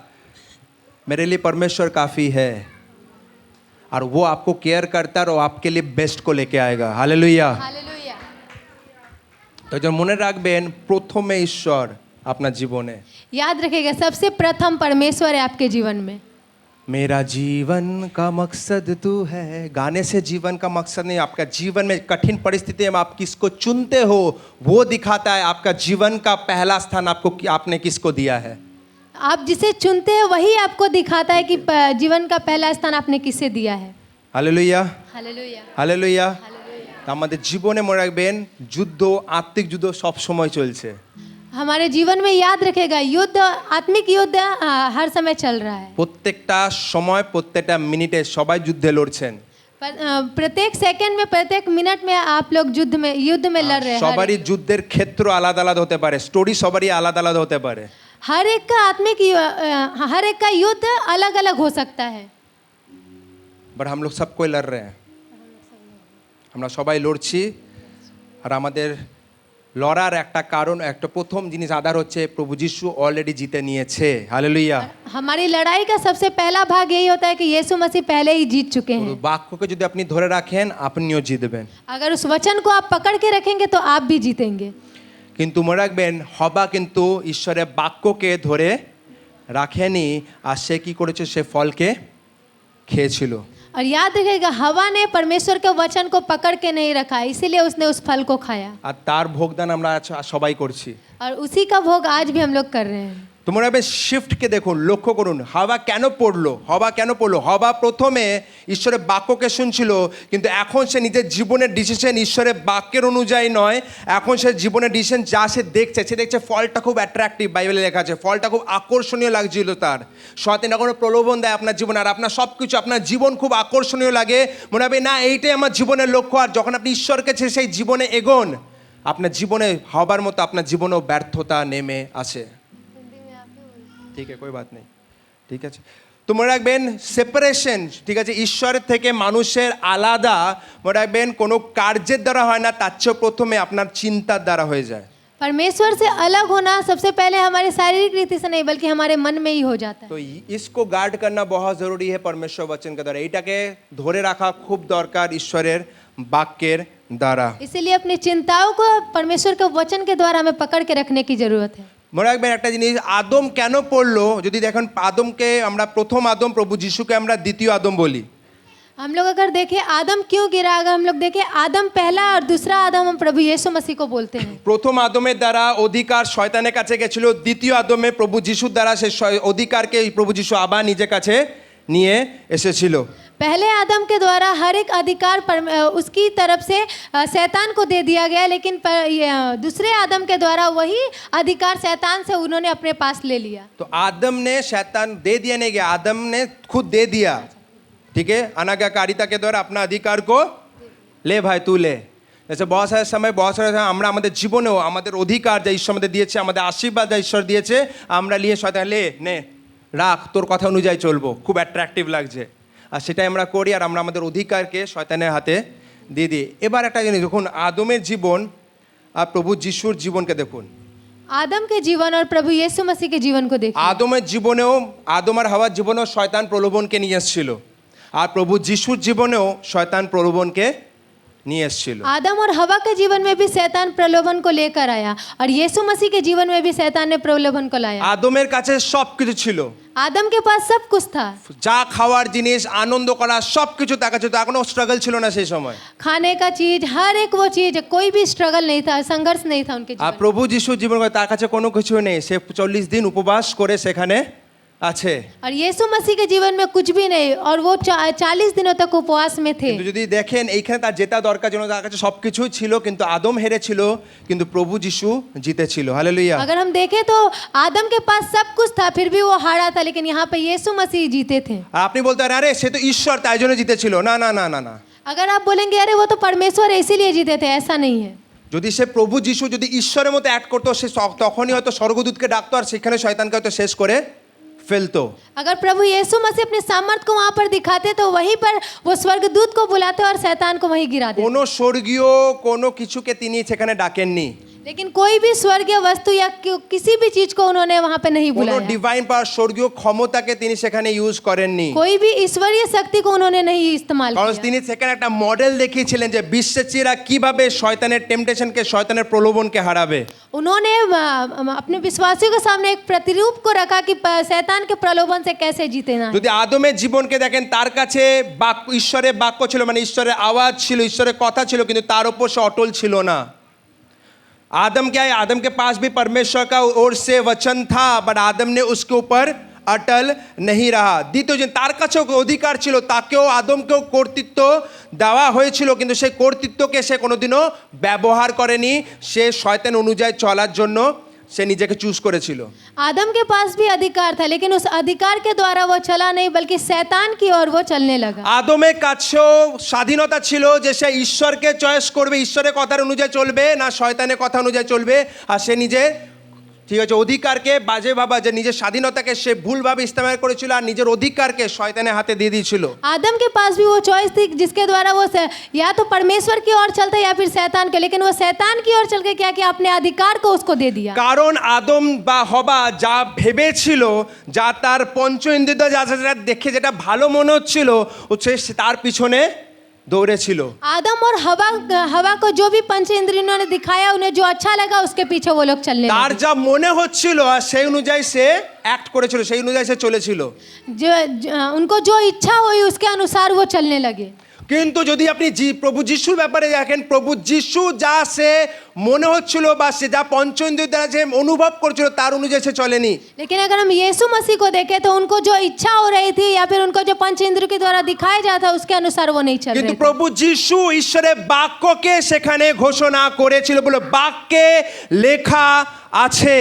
मेरे लिए परमेश्वर काफ़ी है, और वो आपको केयर करता है और आपके लिए बेस्ट को लेके आएगा। हालेलुया। हालेलुया। तो जो মনে রাখবেন, প্রথমে ঈশ্বর আপনার জীবনে। याद रखिएगा, सबसे प्रथम परमेश्वर है आपके जीवन में। मेरा जीवन का मकसद तू है, गाने से जीवन का मकसद नहीं, आपका जीवन में कठिन परिस्थिति में आप किसको चुनते हो वो दिखाता है आपका जीवन का पहला स्थान आपने किसको दिया है। आप जिसे चुनते हैं वही आपको दिखाता है कि जीवन का पहला स्थान आपने किसे दिया है। Hallelujah, hallelujah. हालेलुया। আমাদের জীবনে মনে রাখবেন, যুদ্ধ, আত্মিক যুদ্ধ সব সময় চলছে। हमारे जीवन में याद रखेगा, युद्ध, आत्मिक युद्ध हर समय चल रहा है। প্রত্যেকটা সময়, প্রত্যেকটা মিনিটে সবাই যুদ্ধে লড়ছেন। प्रत्येक सेकंड में, प्रत्येक मिनट में आप लोग युद्ध में लड़ रहे हैं। সবারই যুদ্ধের ক্ষেত্র আলাদা আলাদা হতে পারে, স্টোরি সবারই আলাদা আলাদা হতে পারে। हर एक का आत्मिक हर एक का युद्ध अलग अलग हो सकता है। বাট हम लोग सब कोई लड़ रहे हैं, আমরা সবাই লড়ছি। আর আমাদের লড়ার একটা কারণ, একটা প্রথম জিনিস আধার হচ্ছে প্রভু যিশু অলরেডি জিতে নিয়েছে। হালেলুয়া। हमारी लड़ाई का सबसे पहला भाग यही होता है कि यीशु मसीह पहले ही जीत चुके हैं। বাক্যকে যদি আপনি ধরে রাখেন, আপনিও জিতবেন। अगर उस वचन को आप पकड़ के रखेंगे तो आप भी जीतेंगे। কিন্তু মনে রাখবেন, হবা কিন্তু ঈশ্বরের বাক্যকে ধরে রাখেনি, আর সে কি করেছে, সে ফলকে খেয়েছিল। और याद रखिएगा, हवा ने परमेश्वर के वचन को पकड़ के नहीं रखा, इसीलिए उसने उस फल को खाया। আর তার ভোগদান আমরা সবাই করছি। और उसी का भोग आज भी हम लोग कर रहे हैं। তো মনে রাখবেন, শিফটকে দেখুন, লক্ষ্য করুন, হবা কেন পড়লো, হবা কেন পড়লো। হবা প্রথমে ঈশ্বরের বাক্যকে শুনছিল, কিন্তু এখন সে নিজের জীবনের ডিসিশন ঈশ্বরের বাক্যের অনুযায়ী নয়, এখন সে জীবনের ডিসিশন যা সে দেখছে ফলটা খুব অ্যাট্রাকটিভ, বাইবেলে লেখা আছে ফলটা খুব আকর্ষণীয় লাগছিল তার। শয়তান এখন প্রলোভন দেয় আপনার জীবনে, আর আপনার সব কিছু, আপনার জীবন খুব আকর্ষণীয় লাগে, মনে হবে না এইটাই আমার জীবনের লক্ষ্য। আর যখন আপনি ঈশ্বরকে ছেড়ে সেই জীবনে এগোন, আপনার জীবনে হবার মতো আপনার জীবনেও ব্যর্থতা নেমে আসে। ঠিক আছে, কোই বাত নেই, ঠিক আছে। তো মনে রাখবেন, সেপারেশন, ঠিক আছে, ঈশ্বরের থেকে মানুষের আলাদা, মনে রাখবেন কোনো কার্যের দ্বারা হয় না, তার চেয়ে প্রথমে আপনার চিন্তার দ্বারা হয়ে যায়। परमेश्वर से अलग होना सबसे पहले हमारे शारीरिक रीति से नहीं, बल्कि हमारे मन में ही हो जाता है। তো इसको গার্ড करना बहुत जरूरी है परमेश्वर वचन के द्वारा। এটাকে ধরে রাখা খুব দরকার ঈশ্বরের বাক্যের দ্বারা। इसीलिए अपनी चिंताओं को परमेश्वर के वचन के द्वारा हमें पकड़ के रखने की जरूरत है। মনে রাখবেন একটা জিনিস, আদম কেন পড়লো, যদি দেখেন আদমকে আমরা প্রথম আদম, প্রভু যিশুকে আমরা দ্বিতীয় আদম বলি। हम लोग अगर देखें आदम क्यों गिरा, अगर हम लोग देखें आदम पहला और दूसरा आदम हम प्रभु यीशु मसीह को बोलते हैं। প্রথম আদমের দ্বারা অধিকার শয়তানের কাছে গেছিল, দ্বিতীয় আদমে প্রভু যিশুর দ্বারা সেই অধিকারকে প্রভু যিশু আবার নিজের কাছে নিয়ে এসেছিল। पहले आदम के द्वारा हर एक अधिकार उसकी तरफ से शैतान को दे दिया गया, लेकिन दूसरे आदम के द्वारा वही अधिकार शैतान से उन्होंने अपने पास ले लिया। तो आदम ने शैतान दे दिया नहीं गया, आदम ने खुद दे दिया। ठीक है, अनाज्ञाकारिता के द्वारा अपना अधिकार को ले भाई तू ले। जैसे बहुत सारे समय আমরা আমাদের জীবনেও আমাদের অধিকার যা ঈশ্বর আমাদের দিয়েছে, আমাদের আশীর্বাদ যা ঈশ্বর দিয়েছে, আমরা নিয়ে শয়তান লে নে রাখ, তোর কথা অনুযায়ী চলবো, খুব অ্যাট্রাকটিভ লাগছে, আর সেটাই আমরা করি, আর আমরা আমাদের অধিকারকে শয়তানের হাতে দিয়ে দিই। এবার একটা জিনিস দেখুন, আদমের জীবন আর প্রভু যিশুর জীবনকে দেখুন। आदम के जीवन और प्रभु यीशु मसीह के जीवन को देखिए। আদমের জীবনেও, আদম আর হাওয়ার জীবনেও শয়তান প্রলোভনকে নিয়ে এসেছিল, আর প্রভু যিশুর জীবনেও শয়তান প্রলোভনকে নিয়ে এসেছিল। आदम और हवा के जीवन में भी शैतान प्रलोभन को लेकर आया, और यीशु मसीह के जीवन में भी शैतान ने प्रलोभन को लाया। আদমের কাছে সব কিছু ছিল, आदम के पास सब कुछ था, যা খাওয়ার জিনিস, আনন্দ করা সব কিছু তার কাছে, তার কোনো স্ট্রাগল ছিল না সেই সময়। खाने का चीज, हर एक वो चीज, कोई भी स्ट्रगल नहीं था, संघर्ष नहीं था उनके আর जीवन में। প্রভু যিশুর জীবন তার কাছে কোনো কিছু নেই, সে 40 দিন উপবাস করে সেখানে আছে। और यीशु मसीह के जीवन में कुछ भी नहीं, और वो 40 दिनों तक उपवास में थे। কিন্তু যদি দেখেন এইখানে তার জেতা দরকার, জন্য তার কাছে সব কিছুই ছিল, কিন্তু আদম হেরেছিল, কিন্তু প্রভু যিশু জিতেছিল। হালেলুয়া। अगर हम देखें तो आदम के पास सब कुछ था, फिर भी वो हारा था, लेकिन यहाँ पे यीशु मसीह जीते थे। আর আপনি বলতে পারেন আরে সে তো ঈশ্বর তাই জন্য জিতেছিল, না না না না না। अगर आप बोलेंगे अरे वो तो परमेश्वर इसीलिए जीते थे, ऐसा नहीं है। যদি সে প্রভু যিশু যদি ঈশ্বরের মতো অ্যাড করতো, সে তখনই হয়তো স্বর্গদূতকে ডাকতো, আর সেখানে শয়তানকে হয়তো শেষ করে ফেলতো। अगर प्रभु यीशु मसीह अपने सामर्थ को वहाँ पर दिखाते तो वहीं पर वो स्वर्गदूत को बुलाते और शैतान को वहीं गिरा देते। কোনো স্বর্গীয় কোনো কিছুকে তিনি সেখানে ডাকেননি, लेकिन कोई भी स्वर्गीय वस्तु या किसी भी चीज को उन्होंने वहाँ पे नहीं কোনো बुलाया। ডিভাইন পাওয়ার স্বর্গীয় ক্ষমতাকে তিনি সেখানে ইউজ করেননি, कोई भी ईश्वरीय शक्ति को उन्होंने नहीं इस्तेमाल কারণ किया। তিনি সেখানে একটা মডেল দেখিয়েছিলেন যে বিশ্বাসীরা কিভাবে শয়তানের টেম্পটেশনকে, শয়তানের প্রলোভনকে হারাবে। उन्होंने अपने विश्वासियों के सामने एक प्रतिरूप को रखा कि शैतान के प्रलोभन से कैसे जीते ना। যদি আদমের জীবনকে দেখেন, তার কাছে বাক্য, ঈশ্বরের বাক্য ছিল, মানে ঈশ্বরের আওয়াজ ছিল, ঈশ্বরের কথা ছিল, কিন্তু তার উপর সে অটল ছিল না। आदम क्या है, आदम के पास भी परमेश्वर का ओर से वचन था, बट आदम ने उसके ऊपर अटल नहीं रहा। দ্বিতীয় যে তার কাছেও অধিকার ছিল, তাকেও আদমকেও কর্তৃত্ব দেওয়া হয়েছিল, কিন্তু সেই কর্তৃত্বকে সে কোনোদিনও ব্যবহার করেনি, সে শয়তান অনুযায়ী চলার জন্য সে নিজেকে চুজ করেছিল। आदम के पास भी अधिकार था, लेकिन उस अधिकार के द्वारा वो चला नहीं, बल्कि शैतान की ओर वो चलने लगा। আদমের কাছেও স্বাধীনতা ছিল যে সে ঈশ্বরকে চয়েস করবে, ঈশ্বরের কথার অনুযায়ী চলবে না শয়তানের কথা অনুযায়ী চলবে, আর সে নিজে ঠিক আছে অধিকারকে বাজে ভাবা, যে নিজের স্বাধীনতাকে সে ভুলভাবে ইস্তেমাল করেছিল, আর নিজের অধিকারকে শয়তানের হাতে দিয়ে দিয়েছিল। आदम के पास भी वो चॉइस थी जिसके द्वारा वो या तो परमेश्वर की ओर चलता या फिर शैतान के, लेकिन वो शैतान की ओर चल के क्या किया, अपने अधिकार को उसको दे दिया। কারণ আদম বা হবা যা ভেবেছিল, যা তার পঞ্চ ইন্দ্রিয় যা যেটা দেখে যেটা ভালো মনে হচ্ছিল, সে তার পিছনে দৌড়েছিল। आदम और हवा को जो भी पंच इंद्रियों ने दिखाया, उन्हें जो अच्छा लगा उसके पीछे वो लोग चलने তার लगे। যা মনে হচ্ছিল আর সেই অনুযায়ী সে অ্যাক্ট করেছিল, সেই অনুযায়ী সে চলেছিল। उनको जो इच्छा हुई उसके अनुसार वो चलने लगे। কিন্তু যদি আপনি প্রভু যিশুর ব্যাপারে দেখেন, প্রভু যিশু যা সে মনে হচ্ছিল বা সে যা পঞ্চেন্দ্রিয় দ্বারা যে অনুভব করছিল তার অনুযায়ী সে চলেনি। लेकिन अगर हम यीशु मसीह को देखें तो उनको जो इच्छा हो रही थी या फिर उनको जो पंच इंद्रियों के द्वारा दिखाया जाता उसके अनुसार वो नहीं चल কিন্তু रहे थे। প্রভু যিশু ঈশ্বরের বাক্যকে সেখানে ঘোষণা করেছিল, বলে বাক্যে লেখা আছে।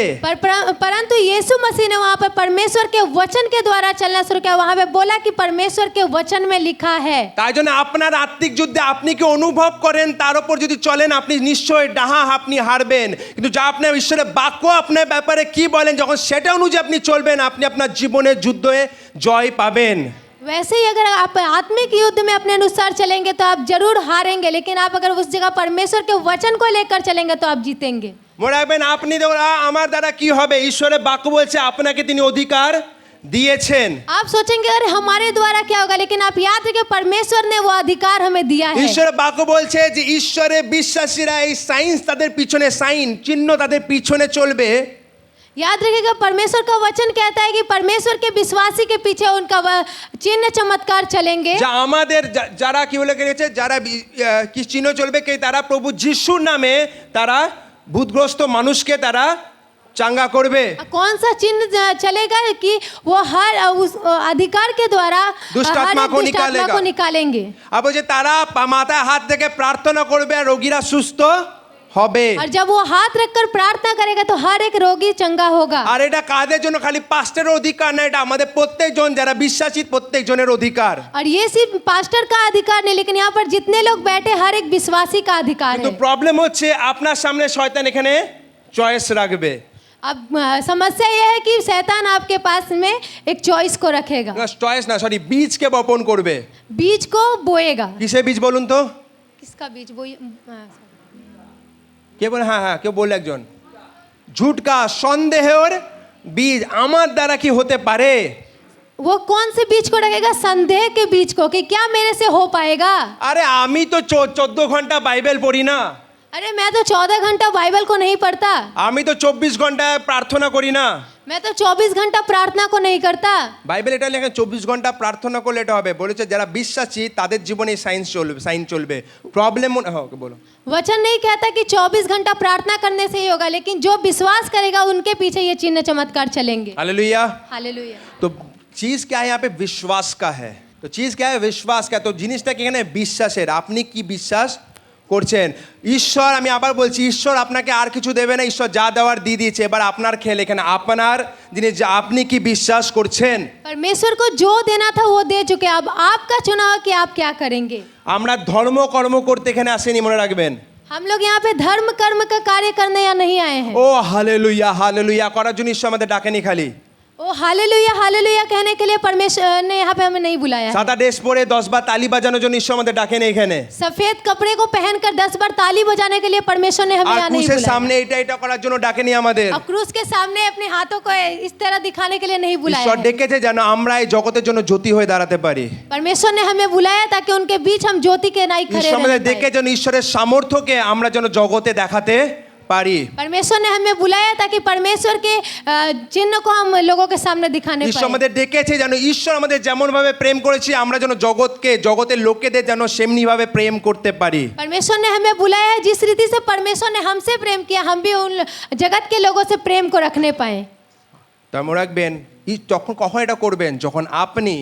परंतु यीशु मसीह ने वहाँ पर परमेश्वर के वचन के द्वारा चलना शुरू किया। वहाँ पे बोला कि परमेश्वर के वचन में लिखा है। তাই জন্য আপনার আত্মিক যুদ্ধে আপনি কি অনুভব করেন, তার উপর যদি চলেন আপনি নিশ্চয়ই ডাহা আপনি হারবেন। কিন্তু যা আপনার ঈশ্বরের বাক্য আপনার ব্যাপারে কি বলেন, যখন সেটা অনুযায়ী আপনি চলবেন, আপনি আপনার জীবনের যুদ্ধে জয় পাবেন। वैसे ही अगर आप आत्मिक युद्ध में अपने अनुसार चलेंगे तो आप जरूर हारेंगे, लेकिन आप अगर उस जगह परमेश्वर के वचन को लेकर चलेंगे तो आप जीतेंगे। মনে রাখবেন, আপনি আমার দ্বারা কি হবে, ঈশ্বরের বাক্য বলছে আপনাকে তিনি অধিকার দিয়েছেন। आप सोचेंगे अरे हमारे द्वारा क्या होगा, लेकिन आप याद रखिए परमेश्वर ने वो अधिकार हमें दिया है। ঈশ্বরের বাক্য বলছে যে ঈশ্বরে বিশ্বাসীরা এই সাইন্স তাদের পিছনে সাইন চিহ্ন তাদের পিছনে চলবে। याद रखिएगा परमेश्वर का वचन कहता है कि परमेश्वर के विश्वासी के पीछे उनका चिन्ह चमत्कार चलेंगे। যা আমাদের যারা কি বলে গেছে যারা কি চিহ্ন চলবে কে তারা প্রভু যিশুর নামে তারা ভূতগ্রস্ত মানুষকে তারা চাঙ্গা করবে। कौन सा चिन्ह चलेगा कि वो हर उस अधिकार के द्वारा दुष्ट हर आत्मा एक को दुष्ट आत्मा निकालेगा। को निकालेंगे। আর বলছে তারা মাথায় হাত থেকে প্রার্থনা করবে আর রোগীরা সুস্থ হবে। और जब वो हाथ रखकर प्रार्थना करेगा तो हर एक रोगी चंगा होगा। আর এটা কাদের জন্য? খালি পাস্টরের অধিকার না, এটা আমাদের প্রত্যেকজন যারা বিশ্বাসী প্রত্যেকজনের অধিকার। और ये सिर्फ पास्टर का अधिकार नहीं, लेकिन यहाँ पर जितने लोग बैठे हर एक विश्वासी का अधिकार কিন্তু है। প্রবলেম হচ্ছে আপনার সামনে শয়তান এখানে চয়েস রাখবে। अब समस्या यह है कि शैतान आपके पास में एक चॉइस को रखेगा, চয়েস না সরি বীজকে বপন করবে। बीज को बोएगा। কিসে বীজ বলুন তো? किसका बीज बोए? কে বলে? হ্যাঁ হ্যাঁ কেউ বললে একজন ঝুটকা সন্দেহের বীজ আমার দ্বারা কি হতে পারে? वो कौन से बीज को रखेगा? संदेह के बीज को, कि क्या मेरे से हो पाएगा। আরে আমি তো 14 ঘন্টা বাইবেল পড়ি না, अरे मैं तो 14 घंटा बाइबल को नहीं पढ़ता, আমি তো 24 ঘন্টা প্রার্থনা করি না। मैं तो 24 घंटा प्रार्थना को नहीं करता। বাইবেল এটা লেখা 24 ঘন্টা প্রার্থনা করলে এটা হবে বলেছে যারা বিশ্বাসী তাদের জীবনে সাইন চলবে। প্রবলেম ওকে বলো। वचन नहीं कहता कि 24 घंटा प्रार्थना करने से ही होगा, लेकिन जो विश्वास करेगा उनके पीछे ये चिन्ह चमत्कार चलेंगे। हालेलुया। हालेलुया। तो चीज क्या है यहाँ पे? विश्वास का है। तो चीज क्या है? विश्वास का। तो জিনিসটা কি এখানে? বিশ্বাসের। আপনি কি বিশ্বাস করছেন? ঈশ্বর, আমি আবার বলছি, ঈশ্বর আপনাকে আর কিছু দেবে না, ঈশ্বর যা দেওয়ার দিয়ে দিয়েছে, এবার আপনার খেল এখানে আপনার জিনিস যা আপনি কি বিশ্বাস করছেন। परमेश्वर को जो देना था वो दे चुके, अब आपका चुनाव कि आप क्या करेंगे। আমরা ধর্ম কর্ম করতে এখানে আসেনি, মনে রাখবেন। हम लोग यहाँ पे धर्म कर्म का कार्य करने या नहीं आए हैं। ও হালেলুয়া হালেলুয়া করার জন্য ঈশ্বর আমাদের ডাকেনি খালি। ओ हालेलुया हालेलुया कहने के लिए परमेश्वर ने यहाँ पे हमें नहीं बुलाया। সাদা ড্রেস পরে 10 বার তালি বাজানোর জন্য ঈশ্বর আমাদের ডাকেনি এখানে। सफेद कपड़े को पहनकर 10 बार ताली बजाने के लिए परमेश्वर ने हमें আর यहाँ नहीं ক্রুশের बुलाया। সামনে এটা করার জন্য ডাকেনি আমাদের। अब क्रूस के सामने अपने हाथों को इस तरह दिखाने के लिए नहीं बुलाया ঈশ্বর है। ডেকেছে যেন আমরা এই জগতের জন্য জ্যোতি হয়ে দাঁড়াতে পারি। परमेश्वर ने हमें बुलाया ताकि उनके बीच हम ज्योति के नाई खड़े ঈশ্বর আমাদের रह ডেকে पाएं। যেন ঈশ্বরের সামর্থ্যকে আমরা যেন জগতে দেখাতে পারি। परमेश्वर ने हमें बुलाया ताकि परमेश्वर के चिन्ह को हम लोगों के सामने दिखाने ঈশ্বর पाए। আমাদের ডেকেছে যেন ঈশ্বর আমাদের যেমন ভাবে প্রেম করেছে আমরা যেন জগতের লোকেদের যেন সেমনি ভাবে প্রেম করতে পারি। परमेश्वर ने हमें बुलाया है, जिस रीति से परमेश्वर ने हमसे प्रेम किया, हम भी उन जगत के लोगों से प्रेम को रखने पाए। তা মনে রাখবেন তখন কখন এটা করবেন? যখন আপনি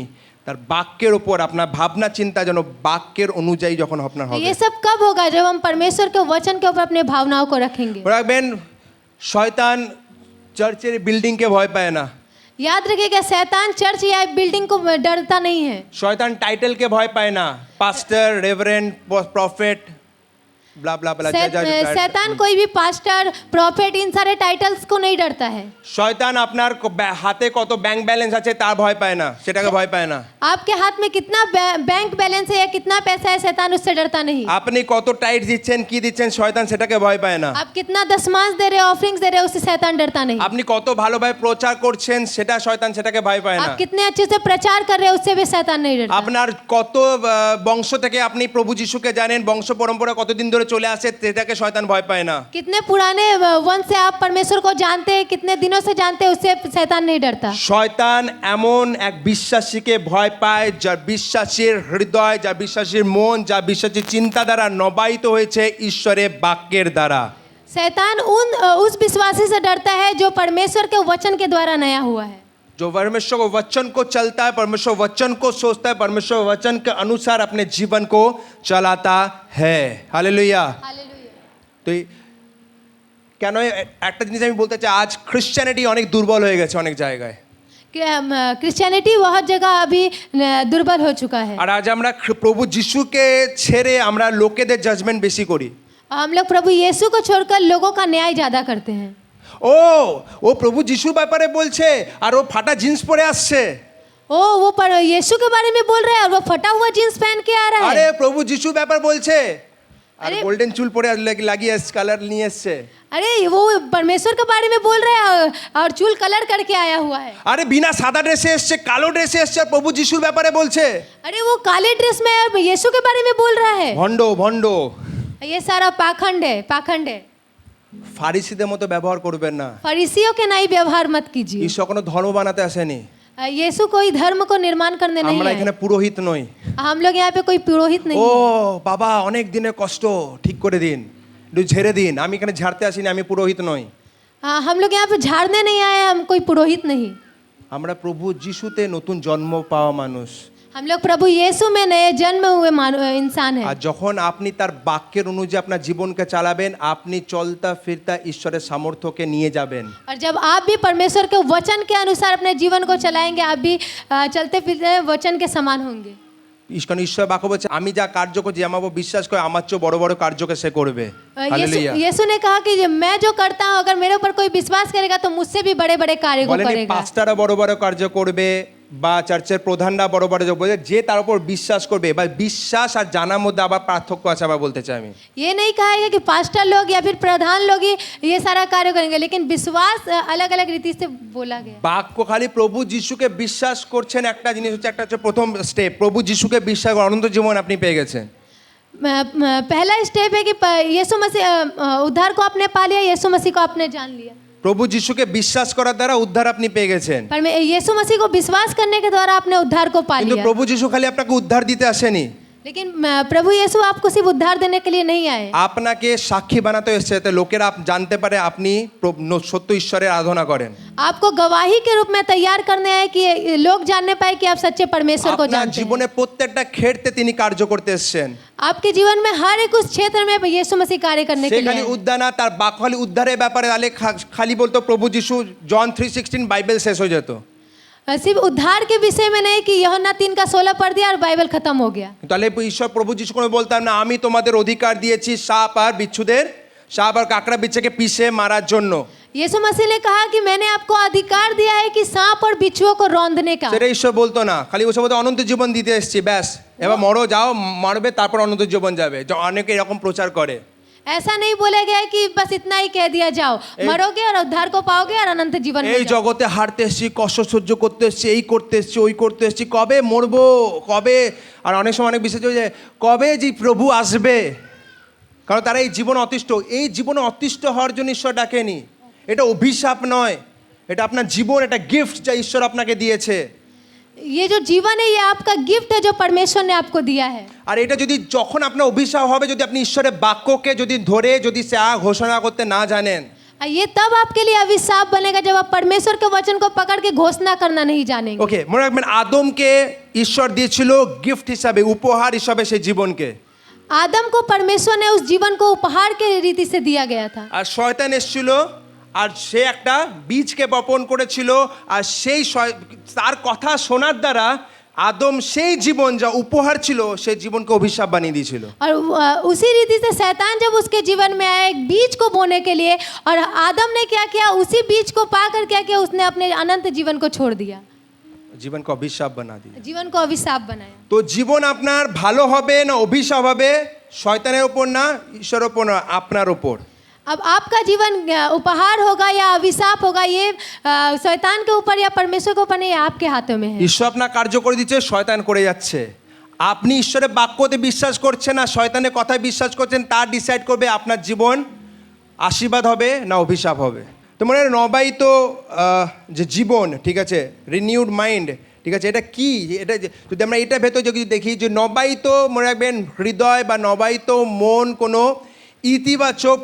তার বাক্যের উপর আপনার ভাবনা চিন্তা যেন বাক্যের অনুযায়ী যখন আপনার तो হবে। ये सब कब होगा? जब हम परमेश्वर के वचन के ऊपर अपने भावनाओं को रखेंगे। মনে রাখবেন শয়তান চার্চের বিল্ডিংকে ভয় পায় না, याद रखिएगा शैतान चर्च या बिल्डिंग को डरता नहीं है। শয়তান টাইটেলকে ভয় পায় না, পাস্টার রেভারেন্ড প্রফেট ब्ला ब्ला ब्ला शैतान कोई भी पास्टर प्रॉफिट इन सारे टाइटल्स को नहीं डरता है। শয়তান আপনার হাতে কত ব্যাংক ব্যালেন্স আছে তার ভয় পায় না, সেটাকে ভয় পায় না। आपके हाथ में कितना बैंक बैलेंस है या कितना पैसा है, शैतान उससे डरता नहीं। আপনি কত টাইট দিচ্ছেন কি দিচ্ছেন শয়তান সেটাকে ভয় পায় না। आप कितना दशमांश दे रहे हो, ऑफरिंग्स दे रहे हो, उससे शैतान डरता नहीं। আপনি কত ভালোভাবে প্রচার করছেন সেটা শয়তান সেটাকে ভয় পায় না। आप कितने अच्छे से प्रचार कर रहे हो, उससे भी शैतान नहीं डरता। আপনার কত বংশ থেকে আপনি প্রভু যিশুকে জানেন, বংশ পরম্পরা কতদিন ধরে চলে আসে সেটাকে শয়তান ভয় পায় না। कितने पुराने वंश से आप परमेश्वर को जानते हैं, कितने दिनों से जानते हैं, उससे शैतान नहीं डरता। শয়তান এমন এক বিশ্বাসীকে ভয় পায় যার বিশ্বাসীর হৃদয়, যার বিশ্বাসীর মন, যার বিশ্বাসীর চিন্তাধারা নবায়িত হয়েছে ঈশ্বরের বাক্যের দ্বারা। शैतान उस विश्वासी से डरता है जो परमेश्वर के वचन के द्वारा नया हुआ है। जो परमेश्वर को वचन को चलता है, परमेश्वर वचन को सोचता है, परमेश्वर वचन के अनुसार अपने जीवन को चलाता है। हालेलुया। তো কেন একটা জিনিস আমি বলতে চাই, আজ খ্রিশ্চানিটি অনেক দুর্বল হয়ে গেছে অনেক জায়গায়। क्रिश्चियनिटी बहुत जगह अभी दुर्बल हो चुका है। আর আজ আমরা প্রভু যিশুকে ছেড়ে আমরা লোকেদের জাজমেন্ট বেশি করি। हम लोग प्रभु यीशु को छोड़कर लोगों का न्याय ज्यादा करते हैं। ও প্রভু যিশুর ব্যাপারে বলছে আর ও ফাটা জিন্স পরে আসছে। वो पर यीशु के बारे में बोल रहा है और वो फटा हुआ जींस पहन के आ रहा আরে है। প্রভু যিশুর ব্যাপার বলছে আর अरे গোল্ডেন চুল পরে লাগিয়ে কালার নিয়ে এসছে। अरे वो परमेश्वर के बारे में बोल रहा है और चूल कलर करके आया हुआ है। আরে বিনা সাদা ড্রেসে এসছে, কালো ড্রেসে এসছে আর প্রভু যিশুর ব্যাপারে বলছে। अरे वो काले ड्रेस में यीशु के बारे में बोल रहा है। ভণ্ড ভণ্ড। ये सारा पाखंड है, पाखंड है। ফারিসিদের মতো ব্যবহার করবেন না। फरीसियों के नहीं व्यवहार मत कीजिए। ঈশ্বর কোনো ধর্ম বানাতে আসেনি। यीशु कोई धर्म को निर्माण करने नहीं আমরা है। এখানে পুরোহিত নই। हम लोग यहाँ पे कोई पुरोहित नहीं ও है। বাবা অনেক দিনের কষ্ট ঠিক করে দিন, একটু ঝেড়ে দিন। আমি এখানে ঝাড়তে আসিনি, আমি পুরোহিত নই। हम लोग यहाँ पे झाड़ने नहीं आए, हम कोई पुरोहित नहीं। আমরা প্রভু যিশুতে নতুন জন্ম পাওয়া মানুষ। हम लोग प्रभु यीशु में नए जन्म हुए इंसान আর है। যখন আপনি তার বাক্যের অনুযায়ী আপনার জীবনকে চালাবেন, আপনি চলতা ফিরতা ঈশ্বরের সামর্থ্যকে নিয়ে যাবেন। और जब आप भी परमेश्वर के वचन के अनुसार अपने जीवन को चलाएंगे, आप भी चलते फिरते वचन के समान होंगे। ঈশ্বর বাক্য বলছে আমি যা কার্য করছি আমার উপর বিশ্বাস করে আমার চেয়ে বড় বড় কার্যকে সে করবে। হালেলুয়া। यीशु ने कहा कि मैं जो करता हूँ अगर मेरे ऊपर कोई विश्वास करेगा तो मुझसे भी बड़े बड़े कार्य को বলেন करेगा। পাস্টাররা বড় বড় কার্য করবে বা চার্চের প্রধানরা বড় বড় বলে, যে তার উপর বিশ্বাস করবে। বা বিশ্বাস আর জানার মধ্যে আবার পার্থক্য আছে, আবার বলতে চাই আমি। ये नहीं कहा है कि पास्टर लोग या फिर प्रधान लोग ही ये सारा कार्य करेंगे, लेकिन विश्वास अलग अलग रीति से बोला गया। বাক্য খালি প্রভু যিশুকে বিশ্বাস করছেন একটা জিনিস হচ্ছে, একটা হচ্ছে প্রথম স্টেপ, প্রভু যিশুকে বিশ্বাস করে অনন্ত জীবন আপনি পেয়ে গেছেন। पहला स्टेप है कि यीशु मसीह उद्धार को आपने पा लिया, यीशु मसीह को आपने जान लिया। প্রভু যিশুকে বিশ্বাস করার দ্বারা উদ্ধার আপনি পেয়ে গেছেন। पर मैं यीशु मसीह को विश्वास करने के द्वारा आपने उद्धार को पा কিন্তু लिया। প্রভু যিশু খালি আপনাকে উদ্ধার দিতে আসেনি, लेकिन प्रभु यीशु आपको सिर्फ उद्धार देने के लिए नहीं आए, আপনাকে সাক্ষী বানাতে এসেছে যাতে লোকেরা জানতে পারে আপনি সত্য ঈশ্বরের আরাধনা করেন। आपको गवाही के रूप में तैयार करने आए कि लोग जानने पाए कि आप सच्चे परमेश्वर को আপনার जानते हैं। জীবনের প্রত্যেকটা ক্ষেত্রে তিনি কার্য করতে এসেছেন। आपके जीवन में हर एक उस क्षेत्र में यीशु मसीह कार्य करने সে के लिए খালি आए। উদ্ধার না, তার বাক্য খালি উদ্ধারের ব্যাপারে তাহলে খালি বলতো প্রভু যিশু জন 3:16 বাইবেল শেষ হয়ে যেত। सिर्फ उद्धार के विषय में नहीं कि यूहन्ना 3:16 पढ़ दिया और बाइबल खत्म हो गया। তাহলে ঈশ্বর প্রভু যিশু করে বলতাম না আমি তোমাদের অধিকার দিয়েছি সাপ আর বিচ্ছুদের, সাপ আর কাকড়া বিচ্ছুকে পিষে মারার জন্য। यीशु मसीह ने कहा कि मैंने आपको अधिकार दिया है कि सांप और बिच्छुओं को रौंदने का। সেটা ঈশ্বর বলতো না, খালি বসে বলতো অনন্ত জীবন দিতে এসেছি ব্যাস, এবার মরো যাও মারবে তারপর অনন্ত জীবন যাবে। অনেকে এরকম প্রচার করে। ऐसा नहीं बोला गया है कि बस इतना ही कह दिया जाओ, मरोगे और उद्धार को पाओगे और अनंत जीवन में এই जाओगे। জগতে হারতে এসেছি, কষ্ট সহ্য করতে এসেছি, এই করতে এসেছি, ওই করতে এসেছি, কবে মরবো কবে। আর অনেক সময় অনেক বিশ্বাস যে কবে যে প্রভু আসবে, কারণ তারা এই জীবন অতিষ্ঠ। এই জীবনে অতিষ্ঠ হওয়ার জন্য ঈশ্বর ডাকেনি, এটা অভিশাপ নয়, এটা আপনার জীবন, এটা গিফট যা ঈশ্বর আপনাকে দিয়েছে। ये जो जीवन है ये आपका गिफ्ट है जो परमेश्वर ने आपको दिया है। আর এটা যদি যখন আপনার অভিশাপ হবে, যদি আপনি ঈশ্বরের বাক্যকে যদি ধরে যদি ঘোষণা করতে না জানেন, और ये तब आपके लिए अभिशाप बनेगा जब आप परमेश्वर के वचन को पकड़ के घोषणा करना नहीं जानेंगे। ওকে মনে রাখবেন আদমকে ঈশ্বর দিয়েছিল গিফট হিসাবে, উপহার হিসাবে সেই জীবনকে। आदम को परमेश्वर ने उस जीवन को उपहार के रीति से दिया गया था। আর শয়তান এসেছিল আর সে একটা বীজকে বপন করেছিল, আর সেই তার কথা শোনার দ্বারা আদম সেই জীবন যা উপহার ছিল সেই জীবনকে অভিশাপ বানিয়ে দিয়েছিল। और उसी रीति से शैतान जब उसके जीवन में आया एक बीज को बोने के लिए, और आदम ने क्या किया, उसी बीज को पाकर क्या किया, उसने अपने अनंत जीवन को छोड़ दिया, জীবনকে অভিশাপ বানা দিয়ে। जीवन को अभिशाप बनाया। তো জীবন আপনার ভালো হবে না অভিশাপ হবে, শয়তানের উপর না, ঈশ্বরের উপর না, আপনার উপর। अब आपका जीवन उपहार होगा या अभिशाप होगा, ये शैतान के ऊपर या परमेश्वर के ऊपर नहीं, ये आपके हाथों में है। ঈশ্বর আপনার কার্য করে দিচ্ছে, শয়তান করে যাচ্ছে। আপনি ঈশ্বরের বাক্যতে বিশ্বাস করছেন না শয়তানের কথায় বিশ্বাস করছেন, তা ডিসাইড করবে আপনার জীবন আশীর্বাদ হবে না অভিশাপ হবে। তো মনে হয় নবায়িত যে জীবন, ঠিক আছে, রিনিউড মাইন্ড, ঠিক আছে, এটা কি, এটা যদি আমরা এটা ভেতর যদি দেখি যে নবায়িত, মনে রাখবেন হৃদয় বা নবায়িত মন কোনো ইতিবাচক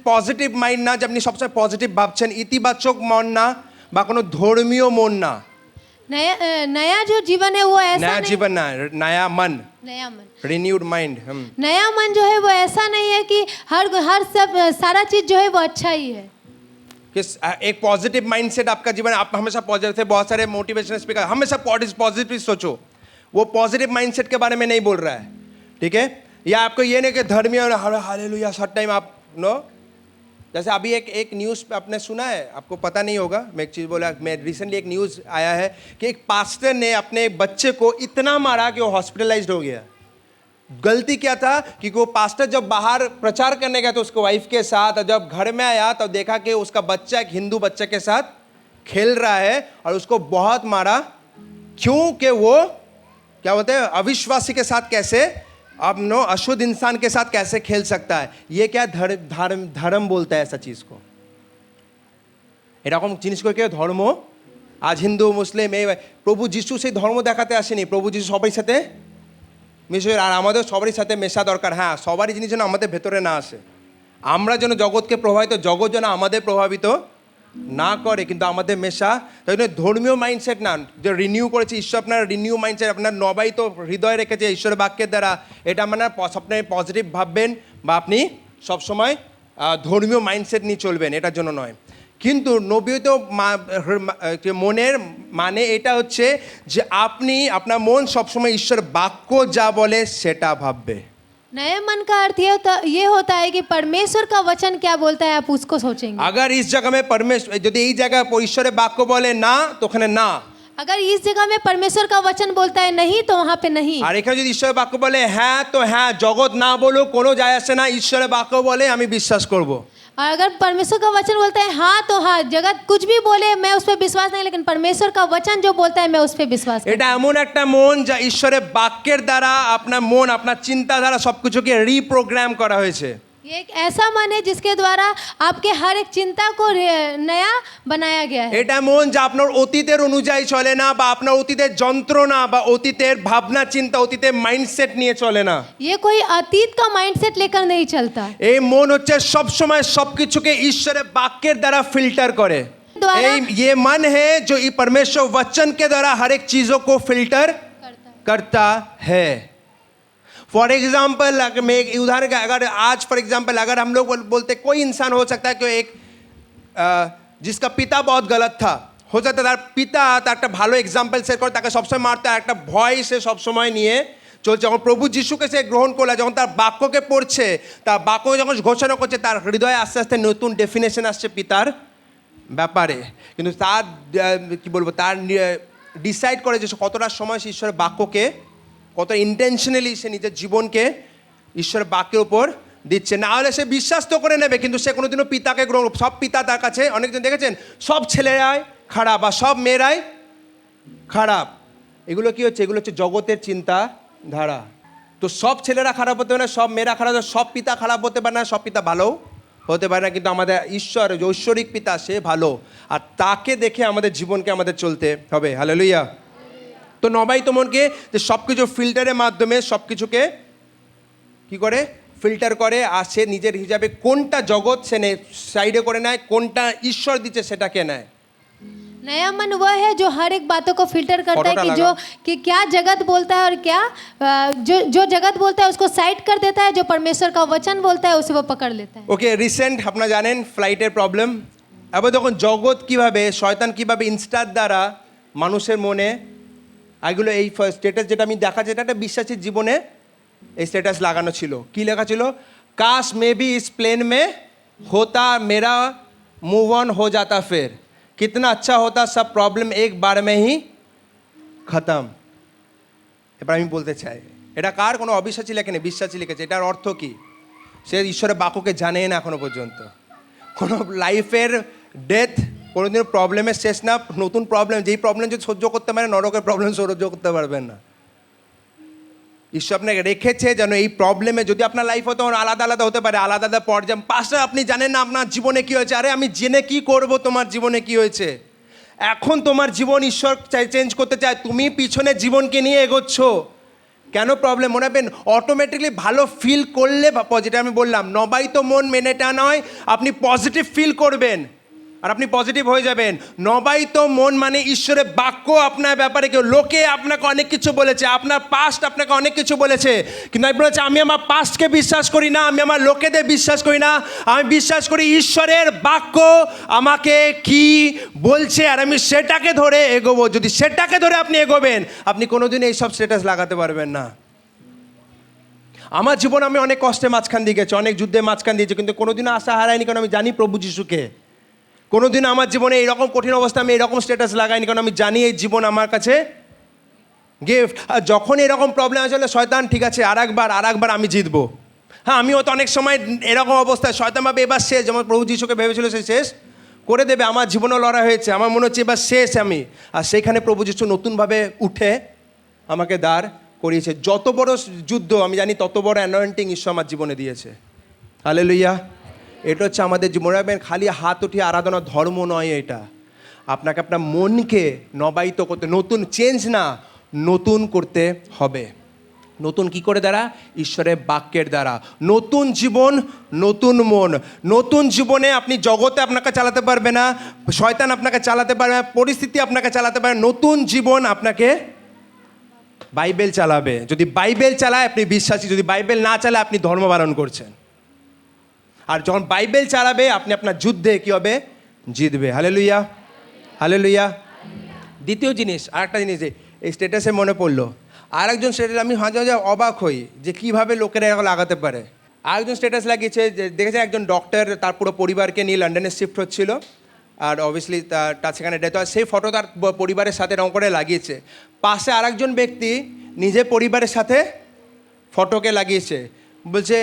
পজিটিভ মাইন্ড না, যে আপনি সবসময় পজিটিভ ভাবছেন, ইতিবাচক মন না, বা কোনো ধর্মীয় মন না। नया जो जीवन है वो ऐसा নয়া नहीं, জীবন না, নয়া মন, नया मन, रिन्यूड माइंड। नया मन जो है वो ऐसा नहीं है कि हर सब सारा चीज जो है वो अच्छा ही है। कि एक पॉजिटिव माइंडसेट आपका जीवन, आप हमेशा पॉजिटिव थे, बहुत सारे मोटिवेशनल स्पीकर हमेशा पॉजिटिव सोचो, वो पॉजिटिव माइंडसेट के बारे में नहीं बोल रहा है, ठीक है। या आपको ये नहीं कि धर्मीय हालेलुया हर टाइम आप नो, जैसे अभी एक न्यूज़ आपने सुना है, आपको पता नहीं होगा, मैं एक चीज़ बोला, मैं रिसेंटली एक न्यूज़ आया है कि एक पास्टर ने अपने बच्चे को इतना मारा कि वो हॉस्पिटलाइज्ड हो गया, गलती क्या था कि वो पास्टर जब बाहर प्रचार करने गया तो उसके वाइफ के साथ, और जब घर में आया तो देखा कि उसका बच्चा एक हिंदू बच्चे के साथ खेल रहा है और उसको बहुत मारा। क्योंकि वो क्या बोलते हैं, अविश्वासी के साथ कैसे, अब नो अशुद्ध इंसान के साथ कैसे खेल सकता है। ये क्या धर्म बोलता है ऐसा चीज को, এরকম জিনিস করে কেউ ধর্ম আজ হিন্দু মুসলিম এই প্রভু যিশু সেই ধর্ম দেখাতে আসেনি। প্রভু যিশু সবার সাথে মিশে, আর আমাদের সবারই সাথে মেশা দরকার। হ্যাঁ, সবারই জিনিস যেন আমাদের ভেতরে না আসে, আমরা যেন জগৎকে প্রভাবিত, জগৎ যেন আমাদের প্রভাবিত না করে, কিন্তু আমাদের মেশা। তাই জন্য ধর্মীয় মাইন্ডসেট না, যে রিনিউ করেছে ঈশ্বর, আপনার রিনিউ মাইন্ডসেট আপনার নবায়িত হৃদয় রেখেছে ঈশ্বরের বাক্যের দ্বারা, এটা মানে আপনি পজিটিভ ভাববেন বা আপনি সবসময় ধর্মীয় মাইন্ডসেট নিয়ে চলবেন, এটার জন্য নয়। কিন্তু নবীত মনের মানে এটা হচ্ছে যে আপনি আপনার মন সবসময় ঈশ্বর বাক্য যা বলে সেটা ভাববে। नए मन का अर्थ ये होता है कि परमेश्वर का वचन क्या बोलता है आप उसको सोचेंगे। अगर इस जगह में परमेश्वर যদি এই জায়গায় ঈশ্বরের বাক্য বলে না তো ওখানে না, अगर इस जगह में परमेश्वर का वचन बोलता है नहीं तो वहाँ पे नहीं। আর এখানে যদি ঈশ্বরের বাক্য বলে হ্যাঁ তো হ্যাঁ, জগৎ না বলো কোনো যায় আসে না, ঈশ্বরের বাক্য বলে আমি বিশ্বাস করব। और अगर परमेश्वर का वचन बोलता है हाँ तो हाँ, जगत कुछ भी बोले मैं उस पर विश्वास नहीं, लेकिन परमेश्वर का वचन जो बोलता है मैं उस पर विश्वास करता এটা এমন একটা মন যা ঈশ্বরের বাক্যের দ্বারা আপনার মন, আপনার চিন্তা দ্বারা সবকিছুকে রিপ্রোগ্রাম করা হয়েছে। हूँ। ये एक ऐसा मन है जिसके द्वारा आपके हर एक चिंता को नया बनाया गया है। এটা মন যা আপনার অতীতের অনুযায়ী চলে না, বা আপনার অতীতের যন্ত্রণা বা অতীতের ভাবনা চিন্তা, অতীতের মাইন্ডসেট নিয়ে চলে না। ये कोई अतीत का माइंडसेट लेकर नहीं चलता। এই মন হচ্ছে সবসময় সবকিছুকে ঈশ্বরের বাক্যের দ্বারা ফিল্টার করে। द्वारा এই ये मन है जो ये परमेश्वर वचन के द्वारा हर एक चीजों को फिल्टर करता है। फॉर एग्जाम्पल मैं एक उदाहरण, अगर आज फॉर एग्जाम्पल अगर हम लोग बोलते, कोई इंसान हो सकता है कि एक जिसका पिता बहुत गलत था, हो सकता है তার পিতা তার একটা ভালো এক্সাম্পল সেট করে তাকে সবসময় মারতে, আর একটা ভয় সে সবসময় নিয়ে চলছে। যখন প্রভু যিশুকে সে গ্রহণ করলে, যখন তার বাক্যকে পড়ছে, তার বাক্য যখন ঘোষণা করছে, তার হৃদয়ে আস্তে আস্তে নতুন ডেফিনেশন আসছে পিতার ব্যাপারে। কিন্তু তার কি বলবো, তার ডিসাইড করে যে কতটা সময় সে ঈশ্বরের বাক্যকে, কত ইন্টেনশনালি সে নিজের জীবনকে ঈশ্বরের বাক্যের উপর দিচ্ছে। না হলে সে বিশ্বাস তো করে নেবে, কিন্তু সে কোনোদিনও পিতাকে গ্রহণ, সব পিতা তার কাছে, অনেকজন দেখেছেন সব ছেলেরাই খারাপ বা সব মেয়েরাই খারাপ, এগুলো কি হচ্ছে, এগুলো হচ্ছে জগতের চিন্তা ধারা। তো সব ছেলেরা খারাপ হতে পারে না, সব মেয়েরা খারাপ, সব পিতা খারাপ হতে পারে না, সব পিতা ভালো হতে পারে না, কিন্তু আমাদের ঈশ্বর যে ঐশ্বরিক পিতা সে ভালো, আর তাকে দেখে আমাদের জীবনকে আমাদের চলতে হবে। হালেলুয়া। তো নবায়িত মনকে যে সব কিছু ফিল্টারের মাধ্যমে সব কিছুকে কী করে ফিল্টার করে, আর সে নিজের হিসাবে কোনটা জগৎ সে সাইডে করে নেয়, কোনটা ঈশ্বর দিচ্ছে সেটাকে নেয়। नया मन वह है जो हर एक बातों को फिल्टर करता है कि क्या जगत बोलता है और क्या जो जगत बोलता है उसको साइड कर देता है, जो परमेश्वर का वचन बोलता है उसे वो पकड़ लेता है। ওকে, রিসেন্ট আপনারা জানেন ফ্লাইটের প্রবলেম। এবার যখন জগৎ কীভাবে, শয়তান কীভাবে ইনস্টার দ্বারা মানুষের মনে এগুলো, এই স্ট্যাটাস যেটা আমি দেখা, যেটা একটা বিশ্বাসীর জীবনে এই স্ট্যাটাস লাগানো ছিল, কি লেখা ছিল, কাশ মে বি ইস প্লেন মে होता मेरा मूव ऑन हो जाता, फिर कितना अच्छा होता, सब प्रॉब्लम एक बार में ही खत्म। এবার আমি বলতে চাই, এটা কার, কোনো অবিশ্বাসী লেখেনি, বিশ্বাসী লিখেছে। এটার অর্থ কি, সে ঈশ্বরের বাক্যকে জানে না এখনো পর্যন্ত। কোনো লাইফের ডেথ কোনোদিন প্রবলেমের শেষ না, নতুন প্রবলেম, যেই প্রবলেম যদি সহ্য করতে পারে, নরকের প্রবলেম সহ্য করতে পারবেন না। ঈশ্বর আপনাকে রেখেছে যেন এই প্রবলেমে, যদি আপনার লাইফ হতো আলাদা আলাদা হতে পারে, আলাদা আলাদা পর্যায়ে, পাশে আপনি জানেন না আপনার জীবনে কী হয়েছে, আরে আমি জেনে কি করব তোমার জীবনে কি হয়েছে। এখন তোমার জীবন ঈশ্বর চেঞ্জ করতে চায়, তুমি পিছনে জীবনকে নিয়ে এগোচ্ছ, কেন প্রবলেম? মনে রাখবেন, অটোমেটিকলি ভালো ফিল করলে, যেটা আমি বললাম, নবায়িত মন মেনেটা নয়, আপনি পজিটিভ ফিল করবেন আর আপনি পজিটিভ হয়ে যাবেন। নবায়িত মন মানে ঈশ্বরের বাক্য আপনার ব্যাপারে, কেউ লোকে আপনাকে অনেক কিছু বলেছে, আপনার পাস্ট আপনাকে অনেক কিছু বলেছে, কিন্তু আপনি বলেছে আমি আমার পাস্টকে বিশ্বাস করি না, আমি আমার লোকেদের বিশ্বাস করি না, আমি বিশ্বাস করি ঈশ্বরের বাক্য আমাকে কি বলছে আর আমি সেটাকে ধরে এগোবো। যদি সেটাকে ধরে আপনি এগোবেন, আপনি কোনোদিন এইসব স্ট্যাটাস লাগাতে পারবেন না। আমার জীবন আমি অনেক কষ্টের মাঝখান দিয়ে গেছি, অনেক যুদ্ধের মাঝখান দিয়েছি, কিন্তু কোনোদিনও আশা হারায়নি, কারণ আমি জানি প্রভু যিশুকে। কোনোদিন আমার জীবনে এইরকম কঠিন অবস্থা আমি এইরকম স্ট্যাটাস লাগাইনি, কারণ আমি জানি এই জীবন আমার কাছে গিফট। আর যখন এরকম প্রবলেম আসলে শয়তান ঠিক আছে আর একবার আমি জিতবো। হ্যাঁ, আমিও তো অনেক সময় এরকম অবস্থায় শয়তান ভাবে এবার শেষ, যেমন প্রভু যিশুকে ভেবেছিল সে শেষ করে দেবে, আমার জীবনও লড়াই হয়েছে, আমার মনে হচ্ছে এবার শেষ আমি। আর সেখানে প্রভু যিশু নতুনভাবে উঠে আমাকে দাঁড় করিয়েছে। যত বড় যুদ্ধ আমি জানি তত বড় অ্যানয়েন্টিং ঈশ্বর আমার জীবনে দিয়েছে। হালেলুয়া। এটা হচ্ছে আমাদের জীবনে খালি হাত উঠিয়ে আরাধনা ধর্ম নয়, এটা আপনাকে আপনার মনকে নবায়িত করতে, নতুন চেঞ্জ না, নতুন করতে হবে। নতুন কি করে দ্বারা? ঈশ্বরের বাক্যের দ্বারা। নতুন জীবন, নতুন মন। নতুন জীবনে আপনি জগতে আপনাকে চালাতে পারবে না, শয়তান আপনাকে চালাতে পারবে না, পরিস্থিতি আপনাকে চালাতে পারবে না। নতুন জীবন আপনাকে বাইবেল চালাবে। যদি বাইবেল চালায় আপনি বিশ্বাসী, যদি বাইবেল না চালায় আপনি ধর্ম পালন করছেন। আর যখন বাইবেল চালাবে আপনি আপনার যুদ্ধে কী হবে? জিতবে। Hallelujah, hallelujah. দ্বিতীয় জিনিস, আর একটা জিনিস এই স্ট্যাটাসে মনে পড়লো, আর একজন স্ট্যাটাস আমি মাঝে মাঝে অবাক হই যে কীভাবে লোকেরা এগুলো লাগাতে পারে। আরেকজন স্ট্যাটাস লাগিয়েছে যে দেখেছে একজন ডক্টর তার পুরো পরিবারকে নিয়ে লন্ডনে শিফট হচ্ছিল, আর অবভিয়াসলি তার সেখানে ডেথ হয়। সেই ফটো তার পরিবারের সাথে রঙ করে লাগিয়েছে। পাশে আরেকজন ব্যক্তি নিজের পরিবারের সাথে ফটোকে লাগিয়েছে, বলছে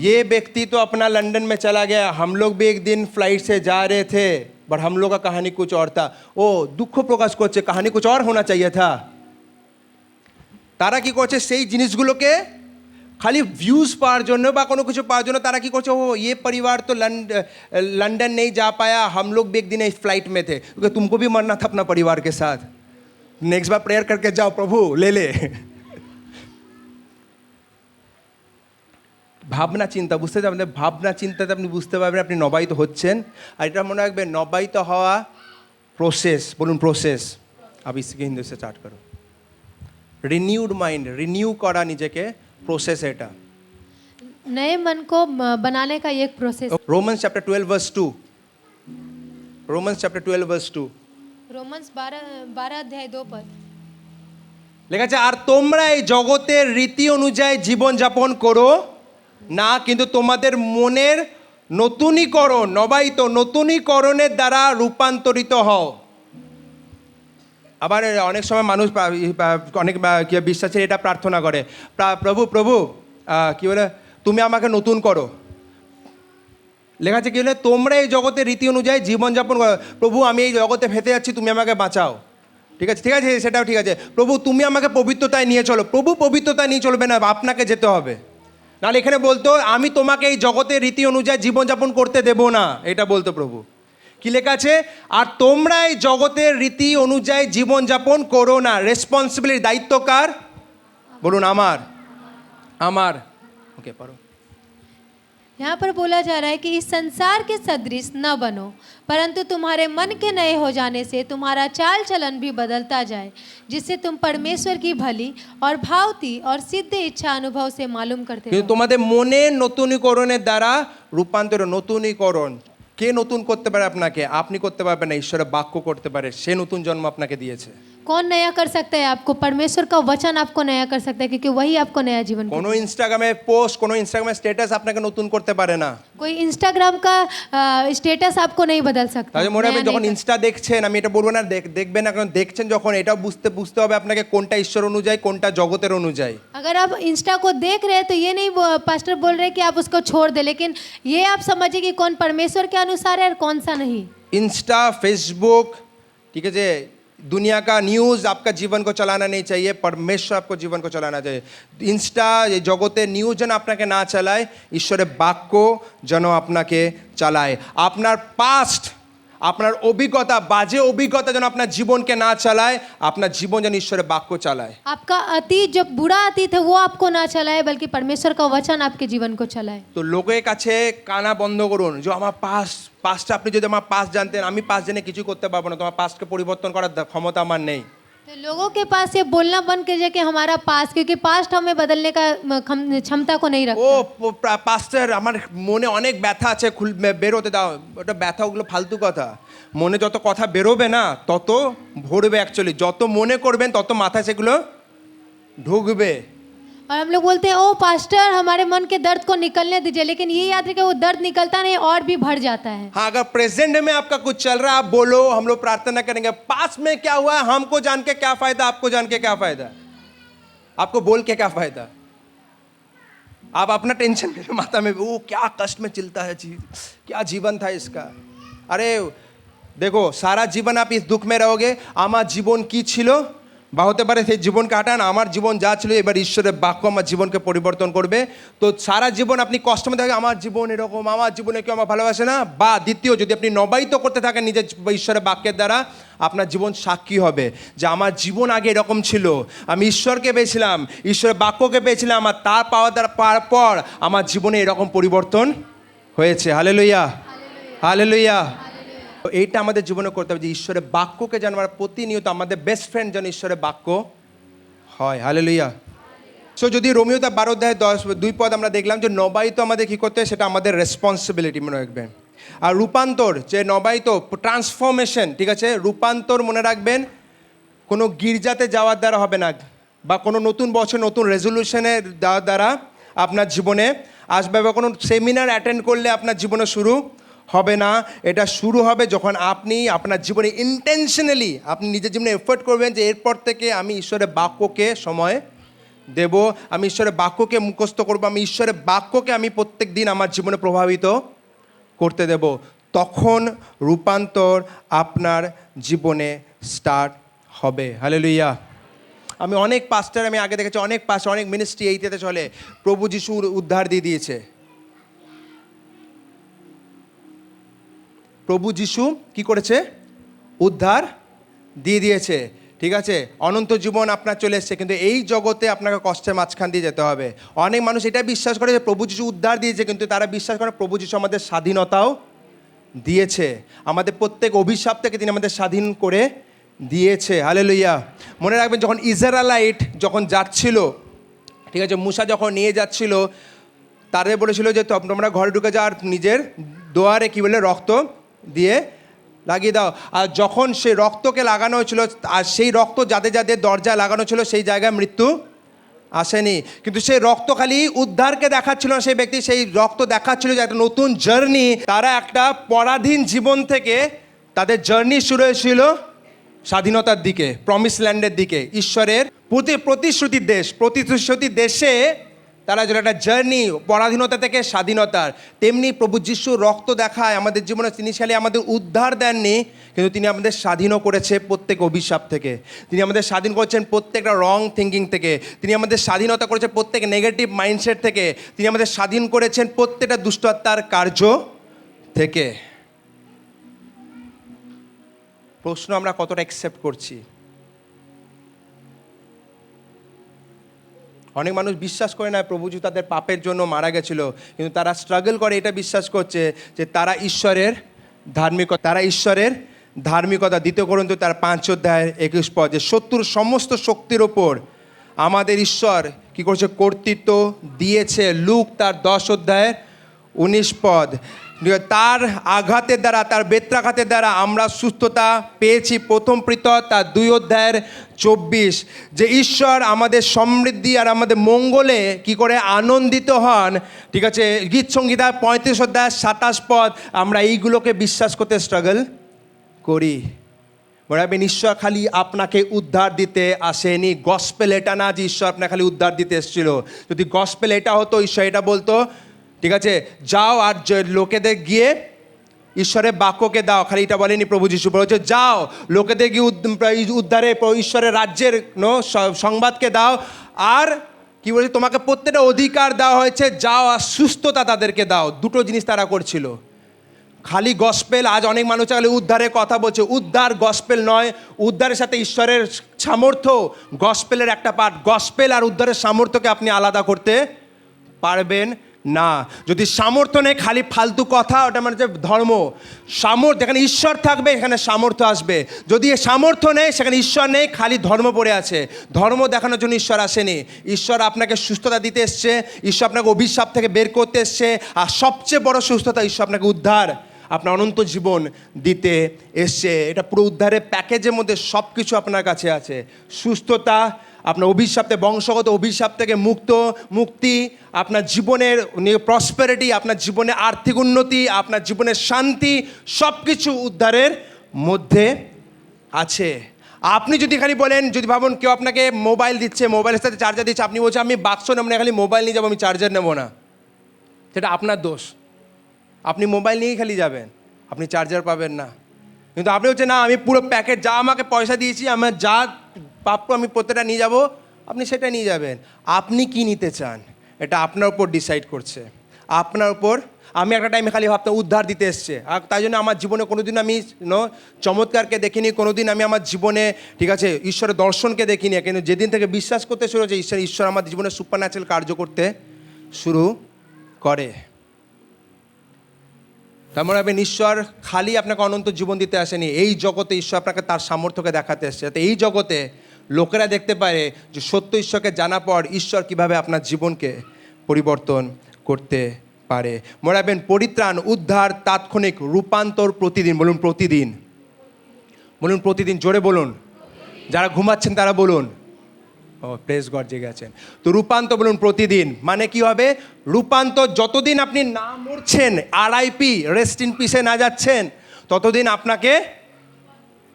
ये व्यक्ति तो अपना लंदन में चला गया, हम लोग भी एक दिन फ्लाइट से जा रहे थे बट हम लोग का कहानी कुछ और था। ও দুঃখ প্রকাশ করছে, কাহিনী कुछ और होना चाहिए था। তারা কি করছে? সেই জিনিসগুলোকে খালি ভিউজ পাওয়ার জন্য বা কোনো কিছু পাওয়ার জন্য তারা কি করছে, ও ये परिवार तो लंदन नहीं जा पाया, हम लोग भी एक दिन इस फ्लाइट में थे, क्योंकि तुमको भी मरना था अपना परिवार के साथ। नेक्स्ट बार प्रेयर करके जाओ, प्रभु ले ले। ভাবনা চিন্তা বুঝতে পারবেন, ভাবনা চিন্তাতে আপনি বুঝতে পারবেন আপনি নবায়িত হচ্ছেন। আর এটা মনে রাখবেন, নবায়িত হওয়া প্রসেস, বলুন প্রসেস। আপ ইসকে হিন্দি সে স্টার্ট করো। রিনিউড মাইন্ড, রিনিউ করা নিজেকে, প্রসেস এটা। नए मन को बनाने का ये एक process. Romans chapter 12 verse 2, Romans chapter 12 verse 2 Romans 12 अध्याय 2 पद লেখা আছে, আর তোমরা এই জগতের রীতি অনুযায়ী জীবনযাপন করো না, কিন্তু তোমাদের মনের নতুনীকরণ, নবায়িত নতুনীকরণের দ্বারা রূপান্তরিত হও। আবার অনেক সময় মানুষ অনেক বিশ্বাসী এটা প্রার্থনা করে, প্রভু প্রভু কি বলে, তুমি আমাকে নতুন করো। লেখা আছে কি বলে, তোমরা এই জগতের রীতি অনুযায়ী জীবনযাপন করো। প্রভু আমি এই জগতে ফেঁসে যাচ্ছি, তুমি আমাকে বাঁচাও। ঠিক আছে, ঠিক আছে, সেটাও ঠিক আছে। প্রভু তুমি আমাকে পবিত্রতায় নিয়ে চলো। প্রভু পবিত্রতায় নিয়ে চলবে না, আপনাকে যেতে হবে। নাহলে এখানে বলতো আমি তোমাকে এই জগতের রীতি অনুযায়ী জীবনযাপন করতে দেব না, এটা বলতো প্রভু। কি লেখা আছে? আর তোমরা এই জগতের রীতি অনুযায়ী জীবনযাপন করো না। রেসপন্সিবিলিটি, দায়িত্ব কার? বলুন আমার, আমার। ওকে পড়ো। यहाँ पर बोला जा रहा है कि इस संसार के सदृश न बनो, परंतु तुम्हारे मन के नए हो जाने से तुम्हारा चाल चलन भी बदलता जाए, जिससे तुम परमेश्वर की भली और भावती और सिद्ध इच्छा अनुभव से मालूम करते কিন্তু हो। তোমাদের মনের নতুনীকরণের দ্বারা রূপান্তর। নতুনীকরণ কে নতুন করতে পারে আপনাকে? আপনি করতে পারবেন না, ঈশ্বরের বাক্য করতে পারে। সে নতুন জন্ম আপনাকে দিয়েছে। कौन नया कर सकता है आपको? परमेश्वर का वचन आपको नया कर सकता है, क्योंकि वही आपको नया जीवन কোনো ইনস্টাগ্রামে পোস্ট, কোনো ইনস্টাগ্রামে স্ট্যাটাস আপনাকে নতুন করতে পারে না। कोई इंस्टाग्राम का स्टेटस आपको नहीं बदल सकता। তাহলে মনে হবে नया যখন नहीं ইনস্টা দেখছেন, আমি এটা বলবো না দেখবেন না, কারণ দেখছেন যখন, এটাও বুঝতে হবে আপনাকে কোনটা ঈশ্বর অনুযায়ী, কোনটা জগতের অনুযায়ী। अगर आप इंस्टा को देख रहे हैं तो ये नहीं पास्टर बोल रहे कि आप उसको छोड़ दे, लेकिन ये आप समझिए कि कौन परमेश्वर के अनुसार है और कौन सा नहीं। इंस्टा, फेसबुक, ठीक है जी, दुनिया का न्यूज़ आपका जीवन को चलाना नहीं चाहिए, परमेश्वर आपको जीवन को चलाना चाहिए। इंस्टा এই জগতের নিউজ যেন আপনাকে না চালায়, ঈশ্বরের বাক্য যেন আপনাকে চালায়। আপনার পাস্ট, আপনার অভিজ্ঞতা, বাজে অভিজ্ঞতা যেন আপনার জীবনকে না চালায়, আপনার জীবন যেন ঈশ্বরের বাক্য চালায়। आपका अतीत, जो बुरा अतीत है वो आपको ना चलाए, बल्कि परमेश्वर का वचन आपके जीवन को चलाए। তো লোকের কাছে কানা বন্ধ করুন, যে আমার পাস্ট আপনি যদি আমার পাস্ট জানতেন, আমি পাস্ট জেনে কিছু করতে পারবো না, তোমার পাস্টকে পরিবর্তন করার ক্ষমতা আমার নেই। तो लोगों के पास ये बोलना बंद कीजिए कि हमारा पास्ट, क्योंकि पास्ट हमें बदलने का क्षमता को नहीं ও रखता। পাস্টার আমার মনে অনেক ব্যথা আছে, বেরোতে দাও। ওটা ব্যথা, ওগুলো ফালতু কথা। মনে যত কথা বেরোবে না তত ভরবে। অ্যাকচুয়ালি যত মনে করবেন তত মাথায় সেগুলো ঢুকবে। और हम लोग बोलते हैं ओ पास्टर हमारे मन के दर्द को निकलने दीजिए, लेकिन ये याद रखिए वो दर्द निकलता नहीं और भी बढ़ जाता है। हाँ, अगर प्रेजेंट में आपका कुछ चल रहा है, आप बोलो, हम लोग प्रार्थना करेंगे। पास में क्या हुआ है हमको जान के क्या फायदा, आपको जान के क्या फायदा, आपको बोल के क्या फायदा। आप अपना टेंशन मेरे माथा में, वो क्या कष्ट में चिलता है जी, क्या जीवन था इसका। अरे देखो, सारा जीवन आप इस दुख में रहोगे। आमार जीवन की छिलो বা হতে পারে সেই জীবন কাটান, আমার জীবন যা ছিল এবার ঈশ্বরের বাক্য আমার জীবনকে পরিবর্তন করবে। তো সারা জীবন আপনি কষ্ট মধ্যে থাকেন, আমার জীবন এরকম, আমার জীবনে কেউ আমার ভালোবাসে না। বা দ্বিতীয়, যদি আপনি নবায়িত করতে থাকেন নিজের ঈশ্বরের বাক্যের দ্বারা, আপনার জীবন সাক্ষী হবে যে আমার জীবন আগে এরকম ছিল, আমি ঈশ্বরকে পেয়েছিলাম, ঈশ্বরের বাক্যকে পেয়েছিলাম, আর তার পাওয়ার পর আমার জীবনে এরকম পরিবর্তন হয়েছে। Hallelujah, hallelujah. এইটা আমাদের জীবনে করতে হবে যে ঈশ্বরের বাক্যকে যেন আমরা প্রতিনিয়ত, আমাদের বেস্ট ফ্রেন্ড যেন ঈশ্বরের বাক্য হয়। হালেলুয়া। সো যদি রোমিও তার 12:10 আমরা দেখলাম যে নবায়িত আমাদের কী করতে হয়, সেটা আমাদের রেসপন্সিবিলিটি মনে রাখবেন। আর রূপান্তর, যে নবায়িত ট্রান্সফরমেশন, ঠিক আছে, রূপান্তর মনে রাখবেন কোনো গির্জাতে যাওয়ার দ্বারা হবে না, বা কোনো নতুন বছর নতুন রেজলিউশনের দ্বারা আপনার জীবনে আসবে, বা কোনো সেমিনার অ্যাটেন্ড করলে আপনার জীবনে শুরু হবে না। এটা শুরু হবে যখন আপনি আপনার জীবনে ইন্টেনশনালি আপনি নিজের জীবনে এফোর্ট করবেন যে এরপর থেকে আমি ঈশ্বরের বাক্যকে সময় দেব, আমি ঈশ্বরের বাক্যকে মুখস্থ করব, আমি ঈশ্বরের বাক্যকে আমি প্রত্যেক দিন আমার জীবনে প্রভাবিত করতে দেব। তখন রূপান্তর আপনার জীবনে স্টার্ট হবে। হালেলুয়া। আমি অনেক পাস্টার, আমি আগে দেখেছি অনেক পাস্টার, অনেক মিনিস্ট্রি এইটাতে চলে, প্রভু যিশুর উদ্ধার দিয়ে দিয়েছে। প্রভু যিশু কি করেছে, উদ্ধার দিয়ে দিয়েছে, ঠিক আছে, অনন্ত জীবন আপনার চলে এসছে। কিন্তু এই জগতে আপনাকে কষ্টের মাঝখান দিয়ে যেতে হবে। অনেক মানুষ এটা বিশ্বাস করে যে প্রভু যিশু উদ্ধার দিয়েছে, কিন্তু তারা বিশ্বাস করে প্রভু যিশু আমাদের স্বাধীনতাও দিয়েছে, আমাদের প্রত্যেক অভিশাপ থেকে তিনি আমাদের স্বাধীন করে দিয়েছে। হালেলুয়া। মনে রাখবেন, যখন ইসরায়েলাইট যখন যাচ্ছিল, ঠিক আছে, মুসা যখন নিয়ে যাচ্ছিল, তাদের বলেছিল যে তোমরা ঘরে ঢুকে যাও আর নিজের দোয়ারে কী বলে রক্ত দিয়ে লাগিয়ে দাও। আর যখন সেই রক্তকে লাগানো হয়েছিল, আর সেই রক্ত যাদের যাদের দরজায় লাগানো ছিল সেই জায়গায় মৃত্যু আসেনি, কিন্তু সেই রক্ত খালি উদ্ধারকে দেখাচ্ছিল না, সেই ব্যক্তি সেই রক্ত দেখাচ্ছিল যে একটা নতুন জার্নি, তারা একটা পরাধীন জীবন থেকে তাদের জার্নি শুরু হয়েছিল স্বাধীনতার দিকে, প্রমিস ল্যান্ডের দিকে, ঈশ্বরের প্রতিশ্রুতির দেশে তারা যেন একটা জার্নি, পরাধীনতা থেকে স্বাধীনতার। তেমনি প্রভু যিশুর রক্ত দেখায় আমাদের জীবনে, তিনি খালি আমাদের উদ্ধার দেননি, কিন্তু তিনি আমাদের স্বাধীনও করেছে প্রত্যেক অভিশাপ থেকে, তিনি আমাদের স্বাধীন করেছেন প্রত্যেকটা রং থিঙ্কিং থেকে, তিনি আমাদের স্বাধীনতা করেছেন প্রত্যেক নেগেটিভ মাইন্ডসেট থেকে, তিনি আমাদের স্বাধীন করেছেন প্রত্যেকটা দুষ্টতার কার্য থেকে। প্রশ্ন, আমরা কতটা অ্যাকসেপ্ট করছি? অনেক মানুষ বিশ্বাস করে না প্রভু যিশু তাদের পাপের জন্য মারা গেছিল, কিন্তু তারা স্ট্রাগল করে এটা বিশ্বাস করছে যে তারা ঈশ্বরের ধার্মিকতা। 2 Corinthians তার 5:21 যে শত্রুর সমস্ত শক্তির ওপর আমাদের ঈশ্বর কি করছে, কর্তৃত্ব দিয়েছে। লুক তার 10:19 তার আঘাতের দ্বারা, তার বেত্রাঘাতের দ্বারা আমরা সুস্থতা পেয়েছি। 1 Peter তার 2:24 যে ঈশ্বর আমাদের সমৃদ্ধি আর আমাদের মঙ্গলে কি করে আনন্দিত হন, ঠিক আছে। গীত সংহিতা 35:27 আমরা এইগুলোকে বিশ্বাস করতে স্ট্রাগল করি। বলবেন ঈশ্বর খালি আপনাকে উদ্ধার দিতে আসেনি, গসপেল এটা না যে ঈশ্বর আপনাকে খালি উদ্ধার দিতে এসেছিল। যদি গসপেল এটা হতো, ঈশ্বর এটা বলতো, ঠিক আছে, যাও আর লোকেদের গিয়ে ঈশ্বরের বাক্যকে দাও। খালি এটা বলেনি প্রভু যিশু, বলেছে যাও লোকেদের গিয়ে উদ্ধারে ঈশ্বরের রাজ্যের সংবাদকে দাও। আর কি বলছে, তোমাকে প্রত্যেকটা অধিকার দেওয়া হয়েছে, যাও আর সুস্থতা তাদেরকে দাও। দুটো জিনিস তারা করছিল, খালি গসপেল। আজ অনেক মানুষ খালি উদ্ধারের কথা বলছে, উদ্ধার গসপেল নয়। উদ্ধারের সাথে ঈশ্বরের সামর্থ্য গসপেলের একটা পার্ট। গসপেল আর উদ্ধারের সামর্থ্যকে আপনি আলাদা করতে পারবেন না। যদি সামর্থ্য নেই, খালি ফালতু কথা, ওটা মানে যে ধর্ম। সামর্থ্য, যেখানে ঈশ্বর থাকবে এখানে সামর্থ্য আসবে। যদি সামর্থ্য নেই, সেখানে ঈশ্বর নেই, খালি ধর্ম পড়ে আছে। ধর্ম দেখানোর জন্য ঈশ্বর আসেনি। ঈশ্বর আপনাকে সুস্থতা দিতে এসছে, ঈশ্বর আপনাকে অভিশাপ থেকে বের করতে এসছে, আর সবচেয়ে বড় সুস্থতা, ঈশ্বর আপনাকে উদ্ধার, আপনার অনন্ত জীবন দিতে এসছে। এটা পুরো উদ্ধারের প্যাকেজের মধ্যে সব কিছু আপনার কাছে আছে। সুস্থতা আপনার অভিশাপ থেকে, বংশগত অভিশাপ থেকে মুক্তি, আপনার জীবনের প্রসপেরিটি, আপনার জীবনে আর্থিক উন্নতি, আপনার জীবনের শান্তি, সব কিছু উদ্ধারের মধ্যে আছে। আপনি যদি খালি বলেন, যদি ভাবুন কেউ আপনাকে মোবাইল দিচ্ছে, মোবাইলের সাথে চার্জার দিচ্ছে, আপনি বলছেন আমি বাক্স নেব না, খালি মোবাইল নিয়ে যাবো, আমি চার্জার নেবো না, সেটা আপনার দোষ। আপনি মোবাইল নিয়েই খালি যাবেন, আপনি চার্জার পাবেন না। কিন্তু আপনি হচ্ছে না, আমি পুরো প্যাকেট যা আমাকে পয়সা দিয়েছি, আমার যা প্রাপ্য আমি প্রত্যেকটা নিয়ে যাব, আপনি সেটা নিয়ে যাবেন। আপনি কি নিতে চান এটা আপনার উপর ডিসাইড করছে, আপনার উপর। আমি একটা টাইমে খালি ভাবতাম উদ্ধার দিতে এসছে, আর তাই জন্য আমার জীবনে কোনোদিন আমি চমৎকারকে দেখিনি, কোনোদিন আমি আমার জীবনে, ঠিক আছে, ঈশ্বরের দর্শনকে দেখিনি। কিন্তু যেদিন থেকে বিশ্বাস করতে শুরু হয়েছে, ঈশ্বর আমার জীবনে সুপারন্যাচারাল কার্য করতে শুরু করে। তার মানে আপনি, ঈশ্বর খালি আপনাকে অনন্ত জীবন দিতে আসেনি, এই জগতে ঈশ্বর আপনাকে তার সামর্থ্যকে দেখাতে এসছে, যাতে এই জগতে লোকেরা দেখতে পারে যে সত্য ঈশ্বরকে জানার পর ঈশ্বর কিভাবে আপনার জীবনকে পরিবর্তন করতে পারে। মনে রাখবেন, পরিত্রাণ, উদ্ধার, তাৎক্ষণিক, রূপান্তর প্রতিদিন। বলুন প্রতিদিন, বলুন প্রতিদিন, জোরে বলুন। যারা ঘুমাচ্ছেন তারা বলুন। ও প্রেজ গড, জেগে আছেন তো। রূপান্তর বলুন প্রতিদিন। মানে কি হবে? রূপান্তর যতদিন আপনি না মরছেন, RIP, রেস্ট ইন পিসে না যাচ্ছেন, ততদিন আপনাকে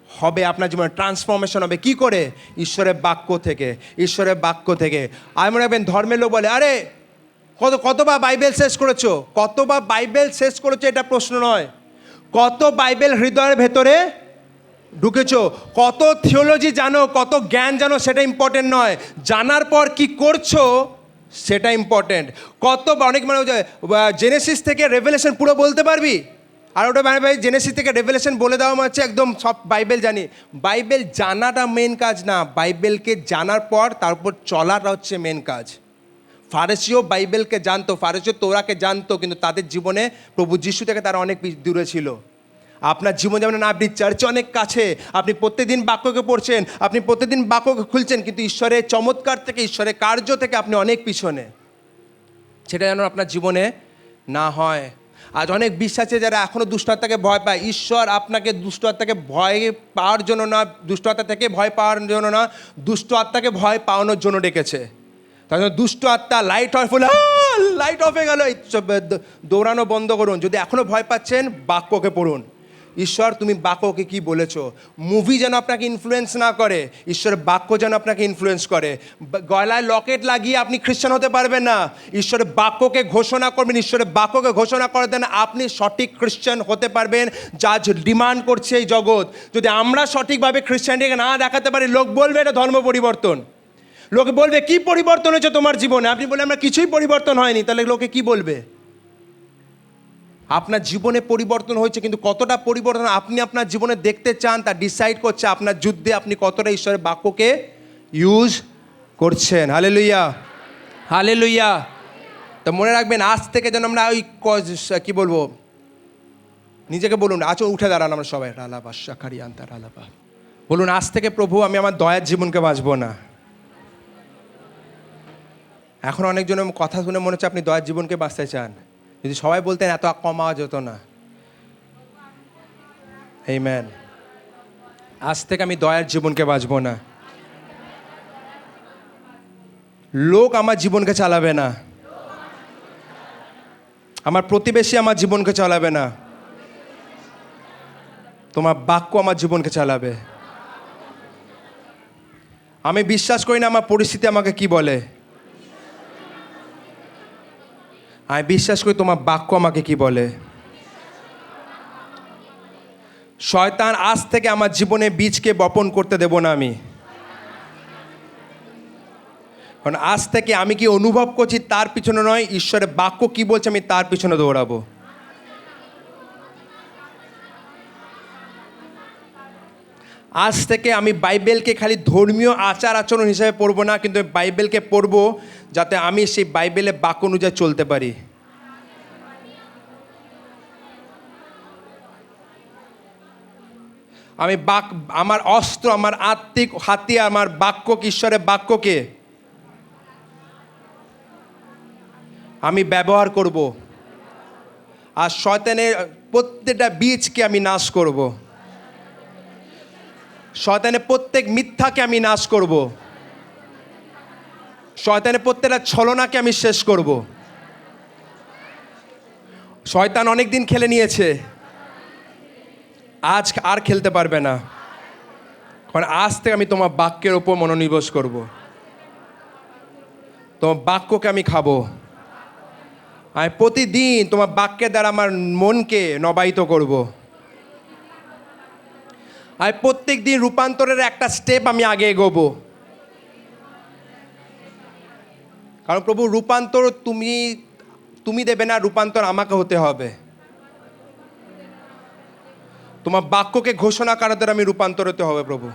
হবে, আপনার জীবনে ট্রান্সফরমেশন হবে। কি করে? ঈশ্বরের বাক্য থেকে, ঈশ্বরের বাক্য থেকে। আর মনে রাখবেন, ধর্মের লোক বলে, আরে কতবার বাইবেল শেষ করেছো, কতবার বাইবেল শেষ করেছো, এটা প্রশ্ন নয়। কত বাইবেল হৃদয়ের ভেতরে ঢুকেছো, কত থিওলজি জানো, কত জ্ঞান জানো, সেটা ইম্পর্টেন্ট নয়। জানার পর কি করছো সেটা ইম্পর্টেন্ট। অনেক মানুষ জেনেসিস থেকে রেভেলেশন পুরো বলতে পারবি, আর ওটা মানে ভাই জেনেসিস থেকে রেভেলেশন বলে দেওয়া হচ্ছে একদম সব বাইবেল জানি। বাইবেল জানাটা মেন কাজ না, বাইবেলকে জানার পর তারপর চলাটা হচ্ছে মেন কাজ। ফারিসিও বাইবেলকে জানতো, ফারিসিও তোরাকে জানতো, কিন্তু তাদের জীবনে প্রভু যিশু থেকে তারা অনেক দূরে ছিল। আপনার জীবন যেমন না, আপনি চার্চে অনেক কাছে, আপনি প্রত্যেকদিন বাক্যকে পড়ছেন, আপনি প্রত্যেকদিন বাক্যকে খুলছেন, কিন্তু ঈশ্বরের চমৎকার থেকে, ঈশ্বরের কার্য থেকে আপনি অনেক পিছনে। সেটা যেন আপনার জীবনে না হয়। আজ অনেক বিশ্বাসী যারা এখনও দুষ্ট আত্মাকে ভয় পায়, ঈশ্বর আপনাকে দুষ্ট আত্মাকে ভয় পাওয়ার জন্য না, দুষ্ট আত্মা থেকে ভয় পাওয়ার জন্য না, দুষ্ট আত্মাকে ভয় পাওয়ানোর জন্য ডেকেছে। তাই জন্য দুষ্ট আত্মা লাইট অফ হলে, লাইট অফ হয়ে গেল, দৌড়ানো বন্ধ করুন। যদি এখনও ভয় পাচ্ছেন, বাক্যকে পড়ুন। ঈশ্বর তুমি বাক্যকে কি বলেছো। মুভি যেন আপনাকে ইনফ্লুয়েন্স না করে, ঈশ্বরের বাক্য যেন আপনাকে ইনফ্লুয়েন্স করে। গলায় লকেট লাগিয়ে আপনি খ্রিস্টান হতে পারবেন না। ঈশ্বরের বাক্যকে ঘোষণা করবেন, ঈশ্বরের বাক্যকে ঘোষণা করে দেন, আপনি সঠিক খ্রিস্টান হতে পারবেন, যা ডিমান্ড করছে এই জগৎ। যদি আমরা সঠিকভাবে খ্রিস্টানটিকে না দেখাতে পারি, লোক বলবে এটা ধর্ম পরিবর্তন। লোকে বলবে কি পরিবর্তন হয়েছে তোমার জীবনে? আপনি বলে আমরা কিছুই পরিবর্তন হয়নি, তাহলে লোকে কি বলবে? আপনার জীবনে পরিবর্তন হয়েছে, কিন্তু কতটা পরিবর্তন আপনি আপনার জীবনে দেখতে চান তা ডিসাইড করছে আপনার যুদ্ধে আপনি কতটা ঈশ্বরের বাক্যকে ইউজ করছেন। Hallelujah, hallelujah. তো মনে রাখবেন, আজ থেকে যেন আমরা ওই কি বলবো, নিজেকে বলুন, আছো উঠে দাঁড়ান আমরা সবাই, রালাবা শাখারি আন্তা রালাবা, বলুন আজ থেকে প্রভু আমি আমার দয়ার জীবনকে বাঁচবো না। এখন অনেকজনের কথা শুনে মনে হচ্ছে আপনি দয়ার জীবনকে বাঁচতে চান। যদি সবাই বলতেন এত কম আওয়াজ হতো না। আমেন। আজ থেকে আমি দয়ার জীবনকে বাঁচবো না। লোক আমার জীবনকে চালাবে না, আমার প্রতিবেশী আমার জীবনকে চালাবে না, তোমার বাক্য আমার জীবনকে চালাবে। আমি বিশ্বাস করি না আমার পরিস্থিতি আমাকে কি বলে, আমি বিশ্বাস করি তোমার বাক্য আমাকে কি বলে। শয়তান আজ থেকে আমার জীবনে বীজকে বপন করতে দেব না আমি। কারণ আজ থেকে আমি কি অনুভব করছি তার পিছনে নয়, ঈশ্বরের বাক্য কি বলছে আমি তার পিছনে দৌড়াবো। আজ থেকে আমি বাইবেলকে খালি ধর্মীয় আচার আচরণ হিসেবে পড়বো না, কিন্তু বাইবেলকে পড়বো যাতে আমি সেই বাইবেলের বাক্য অনুযায়ী চলতে পারি। আমি আমার অস্ত্র, আমার আত্মিক হাতিয়ার, আমার বাক্যকে, ঈশ্বরের বাক্যকে আমি ব্যবহার করব, আর শয়তানের প্রত্যেকটা বীজকে আমি নাশ করব, শয়তানের প্রত্যেক মিথ্যাকে আমি নাশ করব, শয়তানের প্রত্যেকটা ছলনাকে আমি শেষ করব। শয়তান অনেক দিন খেলে নিয়েছে, আজ আর খেলতে পারবে না, কারণ আজ থেকে আমি তোমার বাক্যের ওপর মনোনিবেশ করব। তোমার বাক্যকে আমি খাবো। আমি প্রতিদিন তোমার বাক্যের দ্বারা আমার মনকে নবায়িত করব। আমি প্রত্যেক দিন রূপান্তরের একটা স্টেপ আমি আগে এগোবো। কারণ প্রভু, রূপান্তর তুমি দেবে না, রূপান্তর আমাকে হতে হবে। তোমার বাক্যকে ঘোষণা করার দ্বারা আমি রূপান্তর হতে হবে প্রভু।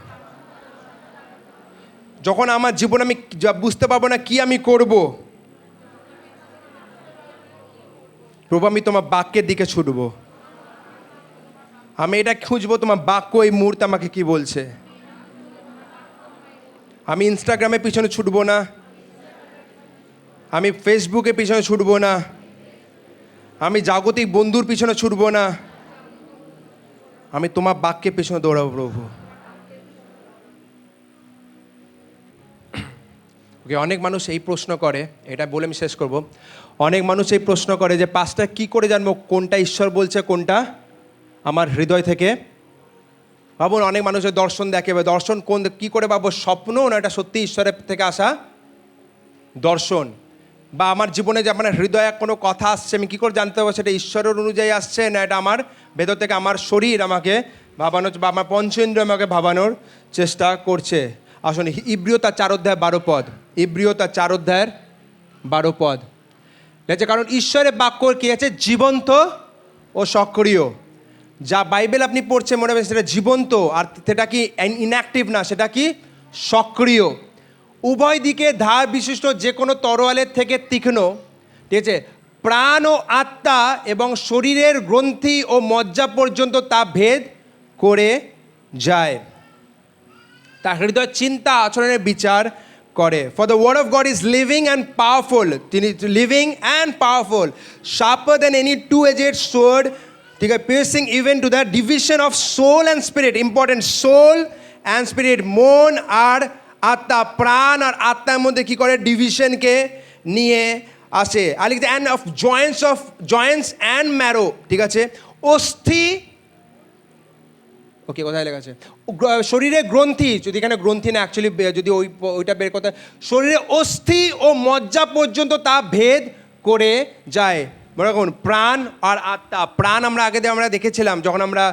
যখন আমার জীবন আমি বুঝতে পারবো না কি আমি করব, প্রভু আমি তোমার বাক্যের দিকে ছুটবো। আমি এটা খুঁজবো তোমার বাক্য এই মুহূর্তে আমাকে কি বলছে। আমি ইনস্টাগ্রামের পিছনে ছুটবো না, আমি ফেসবুকের পিছনে ছুটবো না, আমি জাগতিক বন্ধুর পিছনে ছুটবো না, আমি তোমার বাক্যের পিছনে দৌড়াবো প্রভু। ওকে, অনেক মানুষ এই প্রশ্ন করে, এটা বলে আমি শেষ করব। অনেক মানুষ এই প্রশ্ন করে যে পাস্টার কী করে জানবো কোনটা ঈশ্বর বলছে কোনটা আমার হৃদয় থেকে। ভাবুন, অনেক মানুষের দর্শন দেখে, দর্শন কোন কী করে পাবো? স্বপ্ন না এটা সত্যি ঈশ্বরের থেকে আসা দর্শন? বা আমার জীবনে যে আমার হৃদয়ে কোনো কথা আসছে, আমি কী করে জানতে পারবো সেটা ঈশ্বরের অনুযায়ী আসছে না এটা আমার ভেতর থেকে আমার শরীর আমাকে ভাবানোর বা আমার পঞ্চেন্দ্রিয় আমাকে ভাবানোর চেষ্টা করছে? আসলে ইব্রিয় তার 4:12 পদ, ইব্রিয় তার 4:12 পদ দেখছে। কারণ ঈশ্বরের বাক্য কী আছে? জীবন্ত ও সক্রিয়। যা বাইবেল আপনি পড়ছেন মনে হবে সেটা জীবন্ত, আর সেটা কি ইনঅ্যাক্টিভ না, সেটা কি সক্রিয়। উভয় দিকে ধার বিশিষ্ট যে কোনো তরোয়ালের থেকে তীক্ষ্ণ, ঠিক আছে, প্রাণ ও আত্মা এবং শরীরের গ্রন্থি ও মজ্জা পর্যন্ত তা ভেদ করে যায়, তা হৃদয় চিন্তা আচরণের বিচার করে। For the word of God is living and powerful, তিনি living and powerful, sharper than any two edged sword, ঠিক আছে, piercing even to the division of soul and spirit. Important, soul and spirit, মন আর আত্মা, প্রাণ আর আত্মার মধ্যে কী করে? ডিভিশনকে নিয়ে আসে। আর লিখতে and of Joints and marrow, ঠিক আছে, অস্থি, ওকে কোথায় লেখা আছে? শরীরে গ্রন্থি, যদি এখানে গ্রন্থি না অ্যাকচুয়ালি, যদি ওইটা বের করতে, শরীরে অস্থি ও মজ্জা পর্যন্ত তা ভেদ করে যায়। মনে রাখুন, প্রাণ আর আত্মা। প্রাণ আমরা দেখেছিলাম যখন আমরা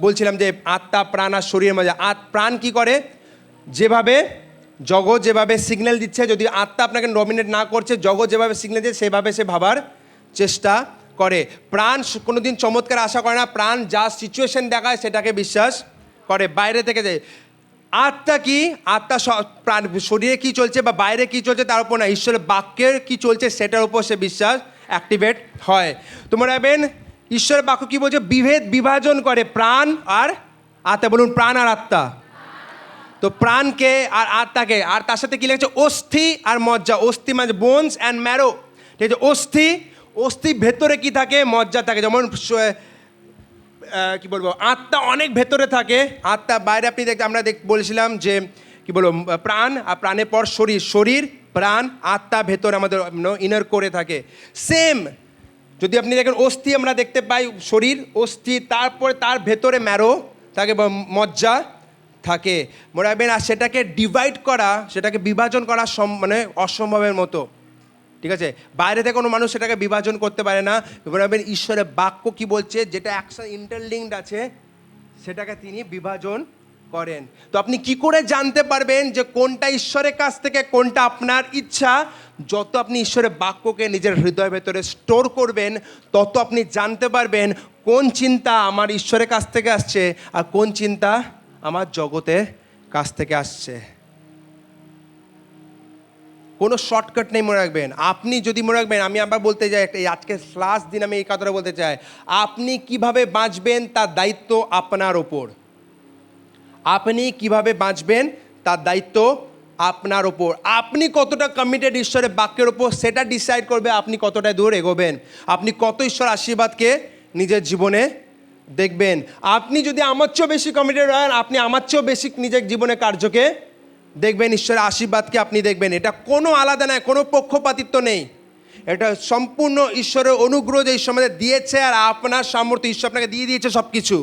বলছিলাম যে আত্মা, প্রাণ আর শরীরের মধ্যে প্রাণ কি করে? যেভাবে জগৎ যেভাবে সিগন্যাল দিচ্ছে, যদি আত্মা আপনাকে নমিনেট না করছে, জগৎ যেভাবে সিগন্যাল দিচ্ছে সেভাবে সে ভাবার চেষ্টা করে। প্রাণ কোনোদিন চমৎকার আশা করে না, প্রাণ যা সিচুয়েশন দেখায় সেটাকে বিশ্বাস করে, বাইরে থেকে যায়। আত্মা কি? আত্মা প্রাণ শরীরে কী চলছে বা বাইরে কী চলছে তার উপর না, ঈশ্বরের বাক্যের কী চলছে সেটার উপর সে বিশ্বাস অ্যাক্টিভেট হয়। তোমরা ভাবেন ঈশ্বরের বাক্য কী বলছে? বিভাজন করে প্রাণ আর আত্মা। বলুন, প্রাণ আর আত্মা। তো প্রাণকে আর আত্মাকে, আর তার সাথে কী লেগেছে? অস্থি আর মজ্জা। অস্থি মানে বোনস অ্যান্ড ম্যারো, ঠিক আছে। অস্থি ভেতরে কি থাকে? মজ্জা থাকে। যেমন কি বলবো, আত্মা অনেক ভেতরে থাকে, আত্মা বাইরে। আপনি আমরা বলেছিলাম যে কি বলবো, প্রাণ আর প্রাণের পর শরীর, প্রাণ, আত্মা ভেতরে আমাদের ইনার করে থাকে। সেম যদি আপনি দেখেন, অস্থি আমরা দেখতে পাই, শরীর, অস্থি, তারপরে তার ভেতরে ম্যারো থাকে বা মজ্জা থাকে, মনে রাখবেন। আর সেটাকে ডিভাইড করা, সেটাকে বিভাজন করা মানে অসম্ভবের মতো, ঠিক আছে। বাইরে থেকে কোনো মানুষ সেটাকে বিভাজন করতে পারে না। মনে রাখবেন, ঈশ্বরের বাক্য কি বলছে, যেটা একসাথে ইন্টারলিঙ্কড আছে সেটাকে তিনি বিভাজন করেন। তো আপনি কি করে জানতে পারবেন যে কোনটা ঈশ্বরের কাছ থেকে, কোনটা আপনার ইচ্ছা? যত আপনি ঈশ্বরের বাক্যকে নিজের হৃদয়ের ভেতরে স্টোর করবেন, তত আপনি জানতে পারবেন কোন চিন্তা আমার ঈশ্বরের কাছ থেকে আসছে আর কোন চিন্তা আমার জগতের কাছ থেকে আসছে। কোনো শর্টকাট নেই, মনে রাখবেন। আপনি যদি মনে রাখবেন, আমি আবার বলতে চাই, আজকে লাস্ট দিন আমি এই কথাটা বলতে চাই, আপনি কিভাবে বাঁচবেন তার দায়িত্ব আপনার ওপর। আপনি কিভাবে বাঁচবেন তার দায়িত্ব আপনার ওপর। আপনি কতটা কমিটেড ঈশ্বরের বাক্যের ওপর, সেটা ডিসাইড করবে আপনি কতটা দূর এগোবেন, আপনি কত ঈশ্বর আশীর্বাদকে নিজের জীবনে দেখবেন। আপনি যদি আমার চেয়েও বেশি কমিটেড হন, আপনি আমার চেয়েও বেশি নিজের জীবনে কার্যকে দেখবেন ঈশ্বরের আশীর্বাদকে আপনি দেখবেন। এটা কোনো আলাদা নয়, কোনো পক্ষপাতিত্ব নেই, এটা সম্পূর্ণ ঈশ্বরের অনুগ্রহ যে ঈশ্বর আমাদের দিয়েছে, আর আপনার সামর্থ্য ঈশ্বর আপনাকে দিয়ে দিয়েছে সব কিছু।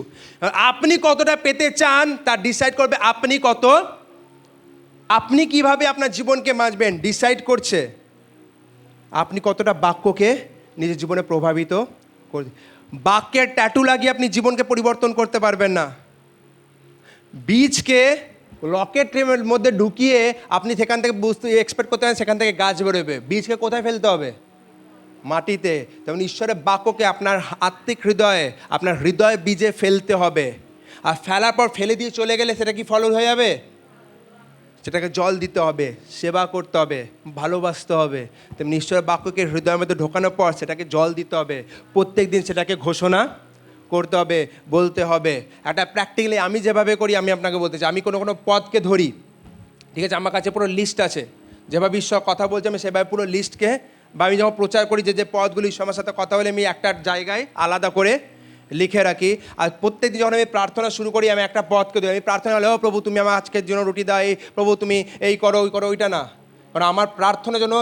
আপনি কতটা পেতে চান তা ডিসাইড করবে আপনি কিভাবে আপনার জীবনকে বাঁচবেন ডিসাইড করছে আপনি কতটা বাক্যকে নিজের জীবনে প্রভাবিত করছে। বাক্যের ট্যাটু লাগিয়ে আপনি জীবনকে পরিবর্তন করতে পারবেন না। বীজকে রকেটের মধ্যে ঢুকিয়ে আপনি সেখান থেকে বুঝতে এক্সপেক্ট করতে পারেন সেখান থেকে গাছ বেরোবে। বীজকে কোথায় ফেলতে হবে? মাটিতে। তেমন ঈশ্বরের বাক্যকে আপনার আত্মিক হৃদয়ে, আপনার হৃদয় বীজে ফেলতে হবে। আর ফেলার পর ফেলে দিয়ে চলে গেলে সেটা কি ফল হয়ে যাবে? সেটাকে জল দিতে হবে, সেবা করতে হবে, ভালোবাসতে হবে। তেমনি ঈশ্বরের বাক্যকে হৃদয়ের মধ্যে ঢোকানোর পর সেটাকে জল দিতে হবে, প্রত্যেক দিন সেটাকে ঘোষণা করতে হবে, বলতে হবে। একটা প্র্যাকটিক্যালি আমি যেভাবে করি আমি আপনাকে বলতে চাই, আমি কোনো পদকে ধরি, ঠিক আছে, আমার কাছে পুরো লিস্ট আছে, যেভাবে ঈশ্বর কথা বলছে আমি সেভাবে পুরো লিস্টকে, বা আমি যখন প্রচার করি যে পদগুলি ঈশ্বরের সাথে কথা বলে আমি একটা জায়গায় আলাদা করে লিখে রাখি। আর প্রত্যেক দিন যখন আমি প্রার্থনা শুরু করি আমি একটা পদকে দিই। আমি প্রার্থনা হলে, ও প্রভু তুমি আমার আজকের জন্য রুটি দাও, প্রভু তুমি এই করো ওই করো, ওইটা না। কারণ আমার প্রার্থনা যেন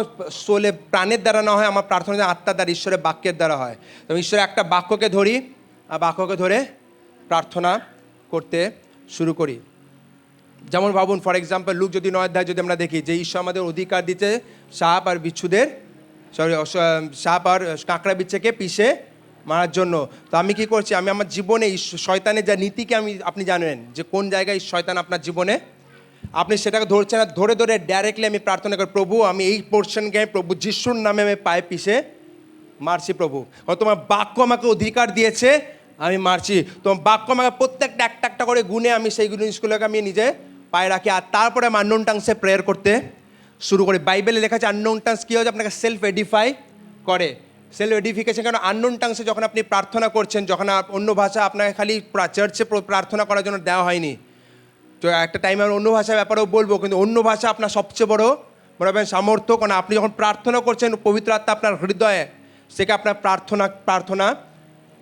সোলে প্রাণের দ্বারা না হয়, আমার প্রার্থনা যেন আত্মার দ্বারা, ঈশ্বরের বাক্যের দ্বারা হয়। তো ঈশ্বরের একটা বাক্যকে ধরি আর বাক্যকে ধরে প্রার্থনা করতে শুরু করি। যেমন ভাবুন, ফর এক্সাম্পল লুক যদি 9 অধ্যায় যদি আমরা দেখি যে ঈশ্বর আমাদের অধিকার দিচ্ছে সাপ আর বিচ্ছুদের, সাপ আর কাঁকড়া বিচ্ছুকে পিষে মারার জন্য। তো আমি কি করছি, আমি আমার জীবনে শয়তানের যা নীতিকে আপনি জানেন যে কোন জায়গায় শয়তান আপনার জীবনে, আপনি সেটাকে ধরছেন না, ধরে ধরে ডাইরেক্টলি আমি প্রার্থনা করি, প্রভু আমি এই পোর্শনকে প্রভু যিশুর নামে আমি পায়ে পিষে মারছি। প্রভু তোমার বাক্য আমাকে অধিকার দিয়েছে, আমি মারছি। তোমার বাক্য আমাকে প্রত্যেকটা একটা করে গুণে আমি সেই জিনিসগুলোকে আমি নিজে পায়ে রাখি। আর তারপরে আমি আননোন টাংসে প্রেয়ার করতে শুরু করি। বাইবেলে লেখা আছে আননোন টাংস কী হচ্ছে, আপনাকে সেলফ এডিফাই করে। সেলফ এডিফিকেশন কেন? আননোন টাংসে যখন আপনি প্রার্থনা করছেন, যখন অন্য ভাষা আপনাকে খালি চার্চে প্রার্থনা করার জন্য দেওয়া হয়নি, তো একটা টাইমে আমি অন্য ভাষার ব্যাপারেও বলবো, কিন্তু অন্য ভাষা আপনার সবচেয়ে বড় সামর্থ্য। কারণ আপনি যখন প্রার্থনা করছেন পবিত্র আত্মা আপনার হৃদয়ে সেকে আপনার প্রার্থনা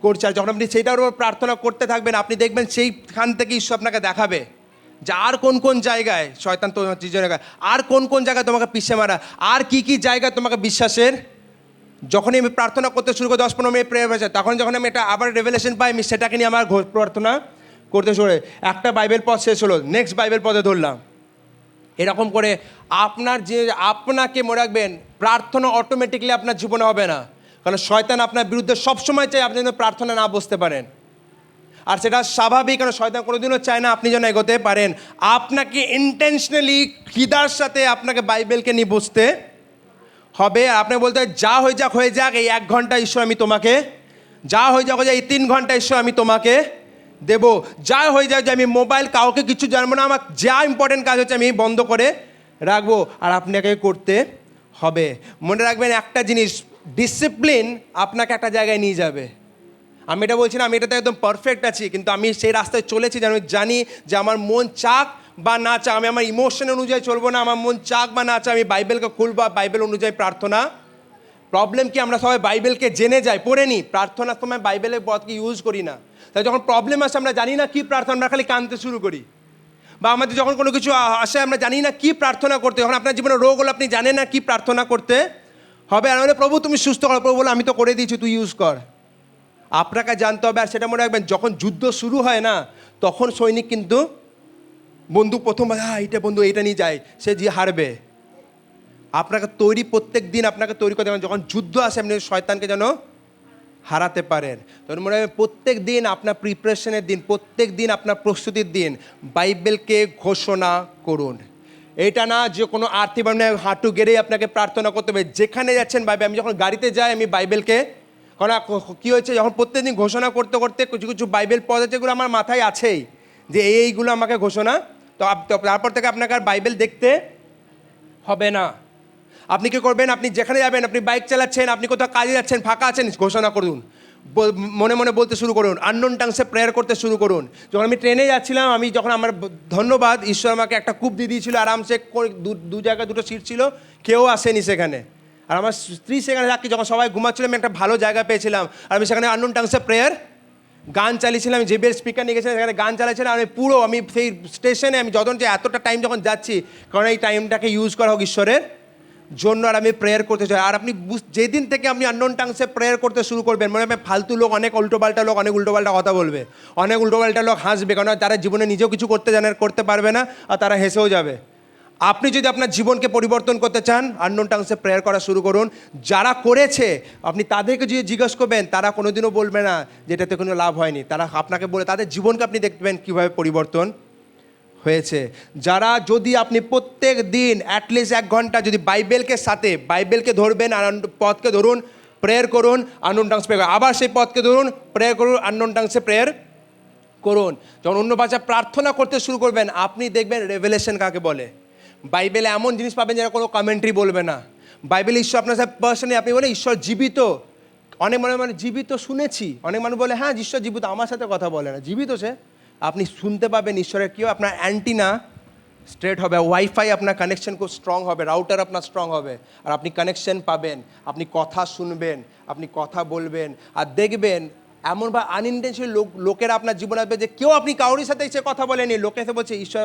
করছে। আর যখন আপনি সেইটার উপর প্রার্থনা করতে থাকবেন আপনি দেখবেন সেইখান থেকে ঈশ্বর আপনাকে দেখাবে যে আর কোন কোন জায়গায় শয়তান তোমার জায়গায়, আর কোন কোন জায়গায় তোমাকে পিছিয়ে মারা, আর কি কি জায়গায় তোমাকে বিশ্বাসের। যখনই আমি প্রার্থনা করতে শুরু করি 10-15 মিনিট প্রেয়ার হয়েছে, তখন যখন আমি এটা আবার রেভেলেশন পাই আমি সেটাকে নিয়ে আমার প্রার্থনা করতে শুরু করি। একটা বাইবেল পদ শেষ হলো, নেক্সট বাইবেল পদে ধরলাম। এরকম করে আপনাকে মনে রাখবেন প্রার্থনা অটোমেটিকলি আপনার জীবনে হবে না। কারণ শয়তান আপনার বিরুদ্ধে সবসময় চাই আপনি যেন প্রার্থনা না বসতে পারেন, আর সেটা স্বাভাবিক। কারণ শয়তান কোনোদিনও চায় না আপনি যেন এগোতে পারেন। আপনাকে ইন্টেনশনালি খিদার সাথে আপনাকে বাইবেলকে নিয়ে বসতে হবে। আর আপনি বলতে যা হয়ে যাক এই 1 ঘন্টা ঈশ্বর আমি তোমাকে, যা হয়ে যাক এই 3 ঘন্টা ঈশ্বর আমি তোমাকে দেব, যা হয়ে যাক যে আমি মোবাইল কাউকে কিছু জানবো না, আমার যা ইম্পর্টেন্ট কাজ হচ্ছে আমি বন্ধ করে রাখবো। আর আপনাকে করতে হবে। মনে রাখবেন একটা জিনিস, ডিসিপ্লিন আপনাকে একটা জায়গায় নিয়ে যাবে। আমি এটা বলছি না আমি এটাতে একদম পারফেক্ট আছি, কিন্তু আমি সেই রাস্তায় চলেছি যে আমি জানি যে আমার মন চাক বা না চাক, আমি আমার ইমোশন অনুযায়ী চলবো না। আমার মন চাক বা না চাক আমি বাইবেলকে খুলবো, বাইবেল অনুযায়ী প্রার্থনা। প্রবলেম কি, আমরা সবাই বাইবেলকে জেনে যাই, পড়ে নিই, প্রার্থনার সময় বাইবেলের পদকে ইউজ করি না। তাই যখন প্রবলেম আসে আমরা জানি না কি প্রার্থনা, আমরা খালি কাঁদতে শুরু করি। বা আমাদের যখন কোনো কিছু আসে আমরা জানি না কি প্রার্থনা করতে, যখন আপনার জীবনে রোগ হলো আপনি জানেন না কি প্রার্থনা করতে হবে। আর মানে প্রভু তুমি সুস্থ করো, প্রভু বলে আমি তো করে দিয়েছি তুই ইউজ কর। আপনাকে জানতে হবে। আর সেটা মনে রাখবেন যখন যুদ্ধ শুরু হয় না তখন সৈনিক কিন্তু বন্দুক প্রথমবার এইটা বন্ধু এইটা নিয়ে যায়, সে যে হারবে। আপনাকে প্রত্যেক দিন আপনাকে তৈরি করতে হবে যখন যুদ্ধ আসে আপনি শয়তানকে যেন হারাতে পারেন। তখন মনে হয় প্রত্যেক দিন আপনার প্রিপারেশনের দিন, প্রত্যেক দিন আপনার প্রস্তুতির দিন বাইবেলকে ঘোষণা করুন। এটা না যে কোনো আর্থিক মানে হাঁটু গেড়েই আপনাকে প্রার্থনা করতে হবে। যেখানে যাচ্ছেন বাইবেল, আমি যখন গাড়িতে যাই আমি বাইবেলকে, কারণ কী হয়েছে যখন প্রত্যেকদিন ঘোষণা করতে করতে কিছু কিছু বাইবেল পদ আছে যেগুলো আমার মাথায় আছেই যে এইগুলো আমাকে ঘোষণা, তো তারপর থেকে আপনাকে আর বাইবেল দেখতে হবে না। আপনি কী করবেন, আপনি যেখানে যাবেন, আপনি বাইক চালাচ্ছেন, আপনি কোথাও কাজে যাচ্ছেন, ফাঁকা আছেন, ঘোষণা করুন, মনে মনে বলতে শুরু করুন, আননোন টাংসে প্রেয়ার করতে শুরু করুন। যখন আমি ট্রেনে যাচ্ছিলাম, আমি যখন আমার ধন্যবাদ ঈশ্বর আমাকে একটা কূপ দিয়ে দিয়েছিল, আরামসে দু জায়গায় 2টো সিট ছিল, কেউ আসেনি সেখানে। আর আমার স্ত্রী সেখানে থাকি, যখন সবাই ঘুমাচ্ছিল আমি একটা ভালো জায়গা পেয়েছিলাম, আর আমি সেখানে আননোন টাংসে প্রেয়ার গান চালিয়েছিলাম, আমি জেবিএল স্পিকার নিয়ে গেছিলাম, সেখানে গান চালাচ্ছিলাম, আমি সেই স্টেশনে আমি যখন যে এতটা টাইম যখন যাচ্ছি, কারণ এই টাইমটাকে ইউজ করা হোক ঈশ্বরের জন্য, আর আমি প্রেয়ার করতে চাই। আর আপনি যেদিন থেকে আপনি আননোন টাংসে প্রেয়ার করতে শুরু করবেন, মনে হয় ফালতু লোক, অনেক উল্টোপাল্টা লোক অনেক উল্টোপাল্টা কথা বলবে, অনেক উল্টোপাল্টা লোক হাসবে, কারণ তারা জীবনে নিজেও কিছু করতে পারবে না, আর তারা হেসেও যাবে। আপনি যদি আপনার জীবনকে পরিবর্তন করতে চান, আননোন টাংসে প্রেয়ার করা শুরু করুন। যারা করেছে আপনি তাদেরকে যদি জিজ্ঞেস করবেন, তারা কোনোদিনও বলবে না যেটাতে কোনো লাভ হয়নি। তারা আপনাকে বলে, তাদের জীবনকে আপনি দেখবেন কীভাবে পরিবর্তন হয়েছে। যারা, যদি আপনি প্রত্যেক দিন অ্যাটলিস্ট 1 ঘন্টা যদি বাইবেলকে ধরবেন, আর পথকে ধরুন, প্রেয়ার করুন, আননোন টাংস প্রেয়ার, আবার সেই পথকে ধরুন, প্রেয়ার করুন, আননোন টাংসে প্রেয়ার করুন। যখন অন্য ভাষায় প্রার্থনা করতে শুরু করবেন, আপনি দেখবেন রেভেলেশন কাকে বলে। বাইবেলে এমন জিনিস পাবেন যারা কোনো কমেন্ট্রি বলবে না। বাইবেলে ঈশ্বর আপনার সাথে পার্সোনালি, আপনি বলে ঈশ্বর জীবিত। অনেক মানে জীবিত শুনেছি, অনেক মানুষ বলে হ্যাঁ ঈশ্বর জীবিত, আমার সাথে কথা বলে না, জীবিত সে। আপনি শুনতে পাবেন ঈশ্বরের কেউ, আপনার অ্যান্টিনা স্ট্রেট হবে, ওয়াইফাই আপনার কানেকশন খুব স্ট্রং হবে, রাউটার আপনার স্ট্রং হবে, আর আপনি কানেকশন পাবেন, আপনি কথা শুনবেন, আপনি কথা বলবেন, আর দেখবেন এমন বা আনইনটেনশনাল লোকেরা আপনার জীবনে আসবে যে কেউ আপনি কারোর সাথে এসে কথা বলেনি, লোকে এসে বলছে ঈশ্বর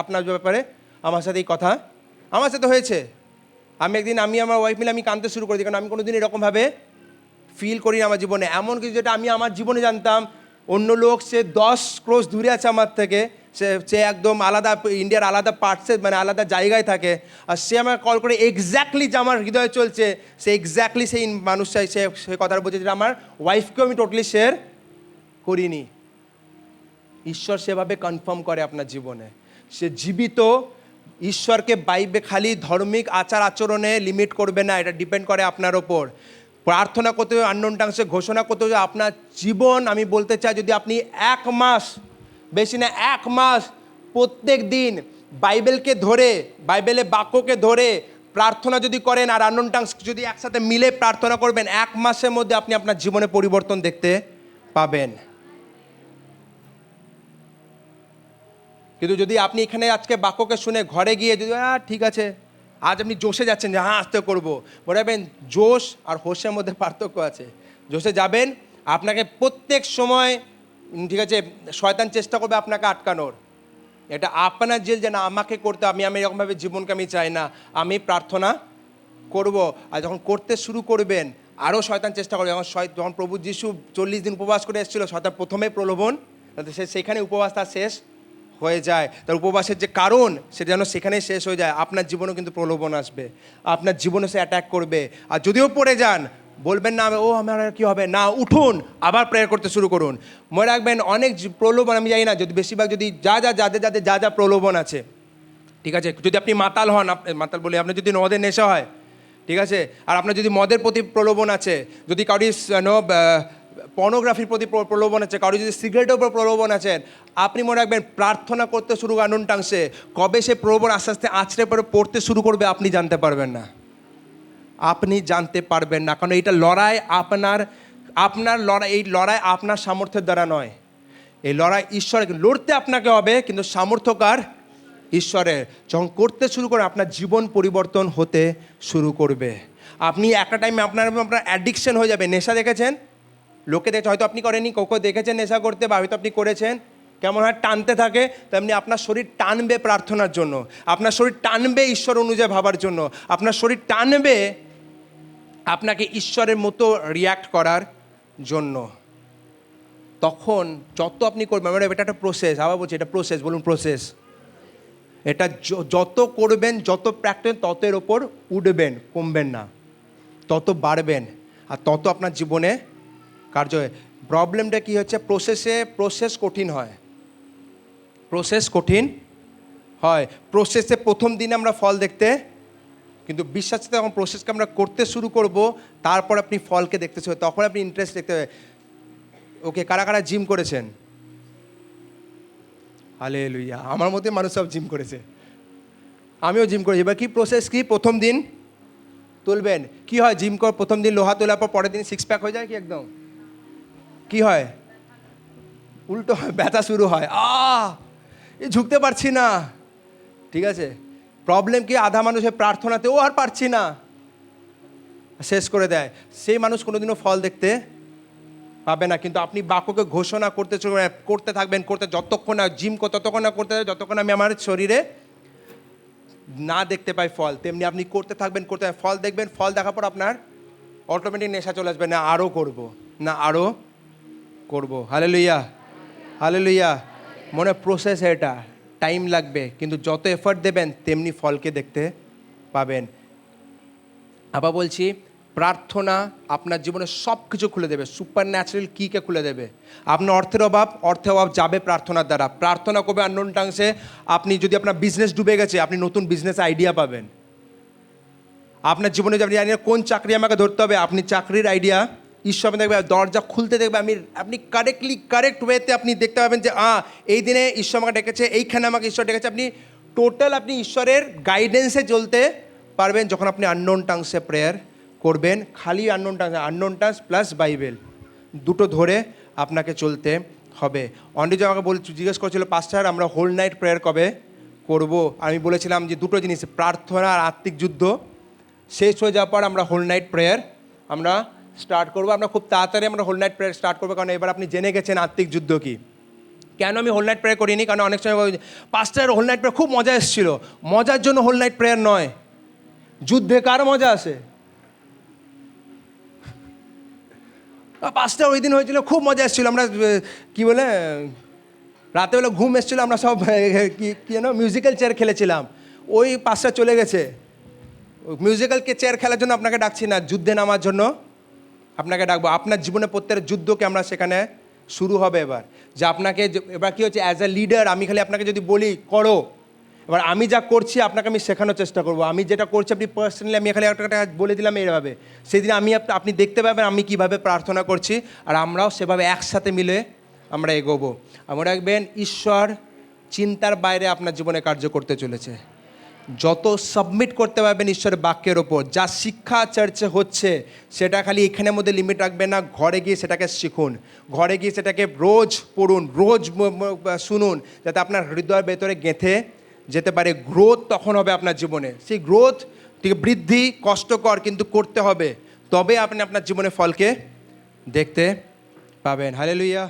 আপনার ব্যাপারে আমার সাথে এই কথা আমার সাথে হয়েছে। আমি আমার ওয়াইফ মিলে আমি কাঁদতে শুরু করেছি, কারণ আমি কোনোদিন এরকমভাবে ফিল করি আমার জীবনে। এমন কিছু যেটা আমি আমার জীবনে জানতাম, অন্য লোক সে 10 ক্রোশ দূরে আছে আমার থেকে, সে একদম আলাদা, ইন্ডিয়ার আলাদা পার্টসে, মানে আলাদা জায়গায় থাকে, আর সে আমার কল করে এক্স্যাক্টলি যে আমার হৃদয়ে চলছে, সে এক্স্যাক্টলি সেই মানুষটা সে কথাটা বলছে, যেটা আমার ওয়াইফকেও আমি টোটালি শেয়ার করিনি। ঈশ্বর সেভাবে কনফার্ম করে আপনার জীবনে, সে জীবিত। ঈশ্বরকে খালি ধার্মিক আচার আচরণে লিমিট করবে না, এটা ডিপেন্ড করে আপনার ওপর। প্রার্থনা করতে হবে, আননোন টাংসে ঘোষণা করতে হবে আপনার জীবন। আমি বলতে চাই, যদি আপনি 1 মাস, বেশি না 1 মাস প্রত্যেক দিন বাইবেলকে ধরে, বাইবেলের বাক্যকে ধরে প্রার্থনা যদি করেন, আর আননোন টাংস যদি একসাথে মিলে প্রার্থনা করবেন, 1 মাসের মধ্যে আপনি আপনার জীবনে পরিবর্তন দেখতে পাবেন। কিন্তু যদি আপনি এখানে আজকে বাক্যকে শুনে ঘরে গিয়ে যদি ঠিক আছে, আজ আপনি জোশে যাচ্ছেন যে হ্যাঁ আস্তে করবো, বলবেন জোশ আর হোশের মধ্যে পার্থক্য আছে। জোশে যাবেন, আপনাকে প্রত্যেক সময়, ঠিক আছে, শয়তান চেষ্টা করবে আপনাকে আটকানোর। এটা আপনার জেল, যে না আমাকে করতে, আমি এরকমভাবে জীবনকে আমি চাই না, আমি প্রার্থনা করব। আর যখন করতে শুরু করবেন, আরও শয়তান চেষ্টা করবে। যখন প্রভু যিশু 40 দিন উপবাস করে এসেছিল, শয়তান প্রথমে প্রলোভন, সেখানে উপবাস তার শেষ হয়ে যায়। তার উপবাসের যে কারণ, সেটা যেন সেখানেই শেষ হয়ে যায়। আপনার জীবনেও কিন্তু প্রলোভন আসবে, আপনার জীবনে সে অ্যাটাক করবে। আর যদিও পড়ে যান, বলবেন না আমার আর কী হবে, না, উঠুন, আবার প্রেয়ার করতে শুরু করুন। মনে রাখবেন, অনেক প্রলোভন, আমি জানি না, যদি বেশিরভাগ যদি যাদের যা প্রলোভন আছে, ঠিক আছে, যদি আপনি মাতাল হন, মাতাল বলে আপনার যদি মদের নেশা হয়, ঠিক আছে, আর আপনার যদি মদের প্রতি প্রলোভন আছে, যদি কারোর পর্নোগ্রাফির প্রতি প্রলোভন আছে, কারো যদি সিগারেটের উপর প্রলোভন আছেন, আপনি মনে রাখবেন প্রার্থনা করতে শুরু আননোন টাংসে, কবে সে প্রলোভন আস্তে আস্তে আছড়ে পড়ে পড়তে শুরু করবে আপনি জানতে পারবেন না। আপনি জানতে পারবেন না, কারণ এইটা লড়াই আপনার লড়াই, এই লড়াই আপনার সামর্থ্যের দ্বারা নয়, এই লড়াই ঈশ্বরের। লড়তে আপনাকে হবে, কিন্তু সামর্থ্যকার ঈশ্বরের। যখন করতে শুরু করে, আপনার জীবন পরিবর্তন হতে শুরু করবে। আপনি একটা টাইমে আপনার অ্যাডিকশন হয়ে যাবে। নেশা দেখেছেন, লোকে দেখে, হয়তো আপনি করেনি, কাউকে দেখেছেন নেশা করতে, বা হয়তো আপনি করেছেন, কেমন হয় টানতে থাকে, তেমনি আপনার শরীর টানবে প্রার্থনার জন্য, আপনার শরীর টানবে ঈশ্বর অনুযায়ী ভাবার জন্য, আপনার শরীর টানবে আপনাকে ঈশ্বরের মতো রিয়্যাক্ট করার জন্য। তখন যত আপনি করবেন, এটা একটা প্রসেস, আবার বলছি এটা প্রসেস, বলুন প্রসেস। এটা যত করবেন, যত প্র্যাকটিস, তত এর ওপর উঠবেন, কমবেন না, তত বাড়বেন, আর তত আপনার জীবনে কার্য হয়। প্রবলেমটা কী হচ্ছে, প্রসেস কঠিন হয়, প্রসেসে প্রথম দিনে আমরা ফল দেখতে, কিন্তু বিশ্বাস যখন প্রসেসকে আমরা করতে শুরু করব, তারপর আপনি ফলকে দেখতে শুরু, তখন আপনি ইন্টারেস্ট দেখতে হবে। ওকে, কারা কারা জিম করেছেন? হালেলুয়া, আমার মধ্যে মানুষ সব জিম করেছে, আমিও জিম করেছি। এবার কি প্রসেস, কি প্রথম দিন তুলবেন, কি হয় জিম কর, প্রথম দিন লোহা তোলার পর পরের দিন 6 প্যাক হয়ে যায় কি একদম, কি হয়, উল্টো হয়, ব্যথা শুরু হয়, ঝুঁকতে পারছি না, ঠিক আছে। প্রবলেম কি, আধা মানুষের প্রার্থনাতে আর পারছি না, শেষ করে দেয়। সেই মানুষ কোনোদিনও ফল দেখতে পাবে না। কিন্তু আপনি বাক্যকে ঘোষণা করতে থাকবেন, যতক্ষণ না জিম ততক্ষণ না করতে থাকবেন যতক্ষণ আমি আমার শরীরে না দেখতে পাই ফল, তেমনি আপনি করতে থাকবেন, ফল দেখবেন। ফল দেখার পর আপনার অটোমেটিক নেশা চলে আসবে, না আরও করব, না আরও করব। Hallelujah, hallelujah. মনে প্রসেস এটা, টাইম লাগবে, কিন্তু যত এফর্ট দেবেন তেমনি ফলকে দেখতে পাবেন। আবার বলছি, প্রার্থনা আপনার জীবনে সব কিছু খুলে দেবে, সুপার ন্যাচারাল কিকে খুলে দেবে। আপনার অর্থের অভাব যাবে প্রার্থনার দ্বারা। প্রার্থনা করবে আননোন টাংসে। আপনি যদি আপনার বিজনেস ডুবে গেছে, আপনি নতুন বিজনেস আইডিয়া পাবেন। আপনার জীবনে আপনি জানেন কোন চাকরি আমাকে ধরতে হবে, আপনি চাকরির আইডিয়া ঈশ্বর দেখবে, দরজা খুলতে দেখবে। আপনি কারেক্ট ওয়েতে আপনি দেখতে পাবেন যে এই দিনে ঈশ্বর আমাকে ডেকেছে, এইখানে আমাকে ঈশ্বর ডেকেছে। আপনি টোটাল আপনি ঈশ্বরের গাইডেন্সে চলতে পারবেন যখন আপনি আননোন টাংসে প্রেয়ার করবেন। খালি আননোন টাংস প্লাস বাইবেল দুটো ধরে আপনাকে চলতে হবে। অনেক যে আমাকে জিজ্ঞেস করেছিল, পাস্টার আমরা হোল নাইট প্রেয়ার কবে করব? আমি বলেছিলাম যে দুটো জিনিস, প্রার্থনা আর আত্মিক যুদ্ধ শেষ হয়ে যাওয়ার পর আমরা হোল নাইট প্রেয়ার আমরা স্টার্ট করবো। আমরা খুব তাড়াতাড়ি আমরা হোল নাইট প্রেয়ার স্টার্ট করবো, কারণ এবার আপনি জেনে গেছেন আত্মিক যুদ্ধ কী। কেন আমি হোল নাইট প্রেয়ার করিনি? কারণ অনেক সময় পাস্টার হোল নাইট প্রেয়ার খুব মজা এসেছিল। মজার জন্য হোল নাইট প্রেয়ার নয়, যুদ্ধে কার মজা আসে? পাস্টার ওই দিন হয়েছিল, খুব মজা এসেছিলো। আমরা কি বলে রাতেবেলা ঘুম এসেছিলো, আমরা সব কি যেন মিউজিক্যাল চেয়ার খেলেছিলাম। ওই পাস্টার চলে গেছে। মিউজিক্যালকে চেয়ার খেলার জন্য আপনাকে ডাকছি না, যুদ্ধে নামার জন্য আপনাকে ডাকবো। আপনার জীবনে প্রত্যেকটা যুদ্ধকে আমরা সেখানে শুরু হবে এবার। যে আপনাকে এবার কী হচ্ছে, অ্যাজ এ লিডার আমি খালি আপনাকে যদি বলি করো, এবার আমি যা করছি আপনাকে আমি শেখানোর চেষ্টা করবো। আমি যেটা করছি আপনি পার্সোনালি আমি খালি একটা বলে দিলাম এইভাবে, সেদিন আপনি দেখতে পাবেন আমি কীভাবে প্রার্থনা করছি, আর আমরাও সেভাবে একসাথে মিলে আমরা এগোবো। মনে রাখবেন, ঈশ্বর চিন্তার বাইরে আপনার জীবনে কার্য করতে চলেছে। যত সাবমিট করতে পারবেন ঈশ্বরের বাক্যের ওপর, যা শিক্ষা চার্চে হচ্ছে সেটা খালি এখানের মধ্যে লিমিট রাখবেন না, ঘরে গিয়ে সেটাকে শিখুন, ঘরে গিয়ে সেটাকে রোজ পড়ুন, রোজ শুনুন, যাতে আপনার হৃদয়ের ভেতরে গেঁথে যেতে পারে। গ্রোথ তখন হবে আপনার জীবনে। সেই গ্রোথ থেকে বৃদ্ধি কষ্টকর, কিন্তু করতে হবে, তবে আপনি আপনার জীবনে ফলকে দেখতে পাবেন। হালেলুয়া।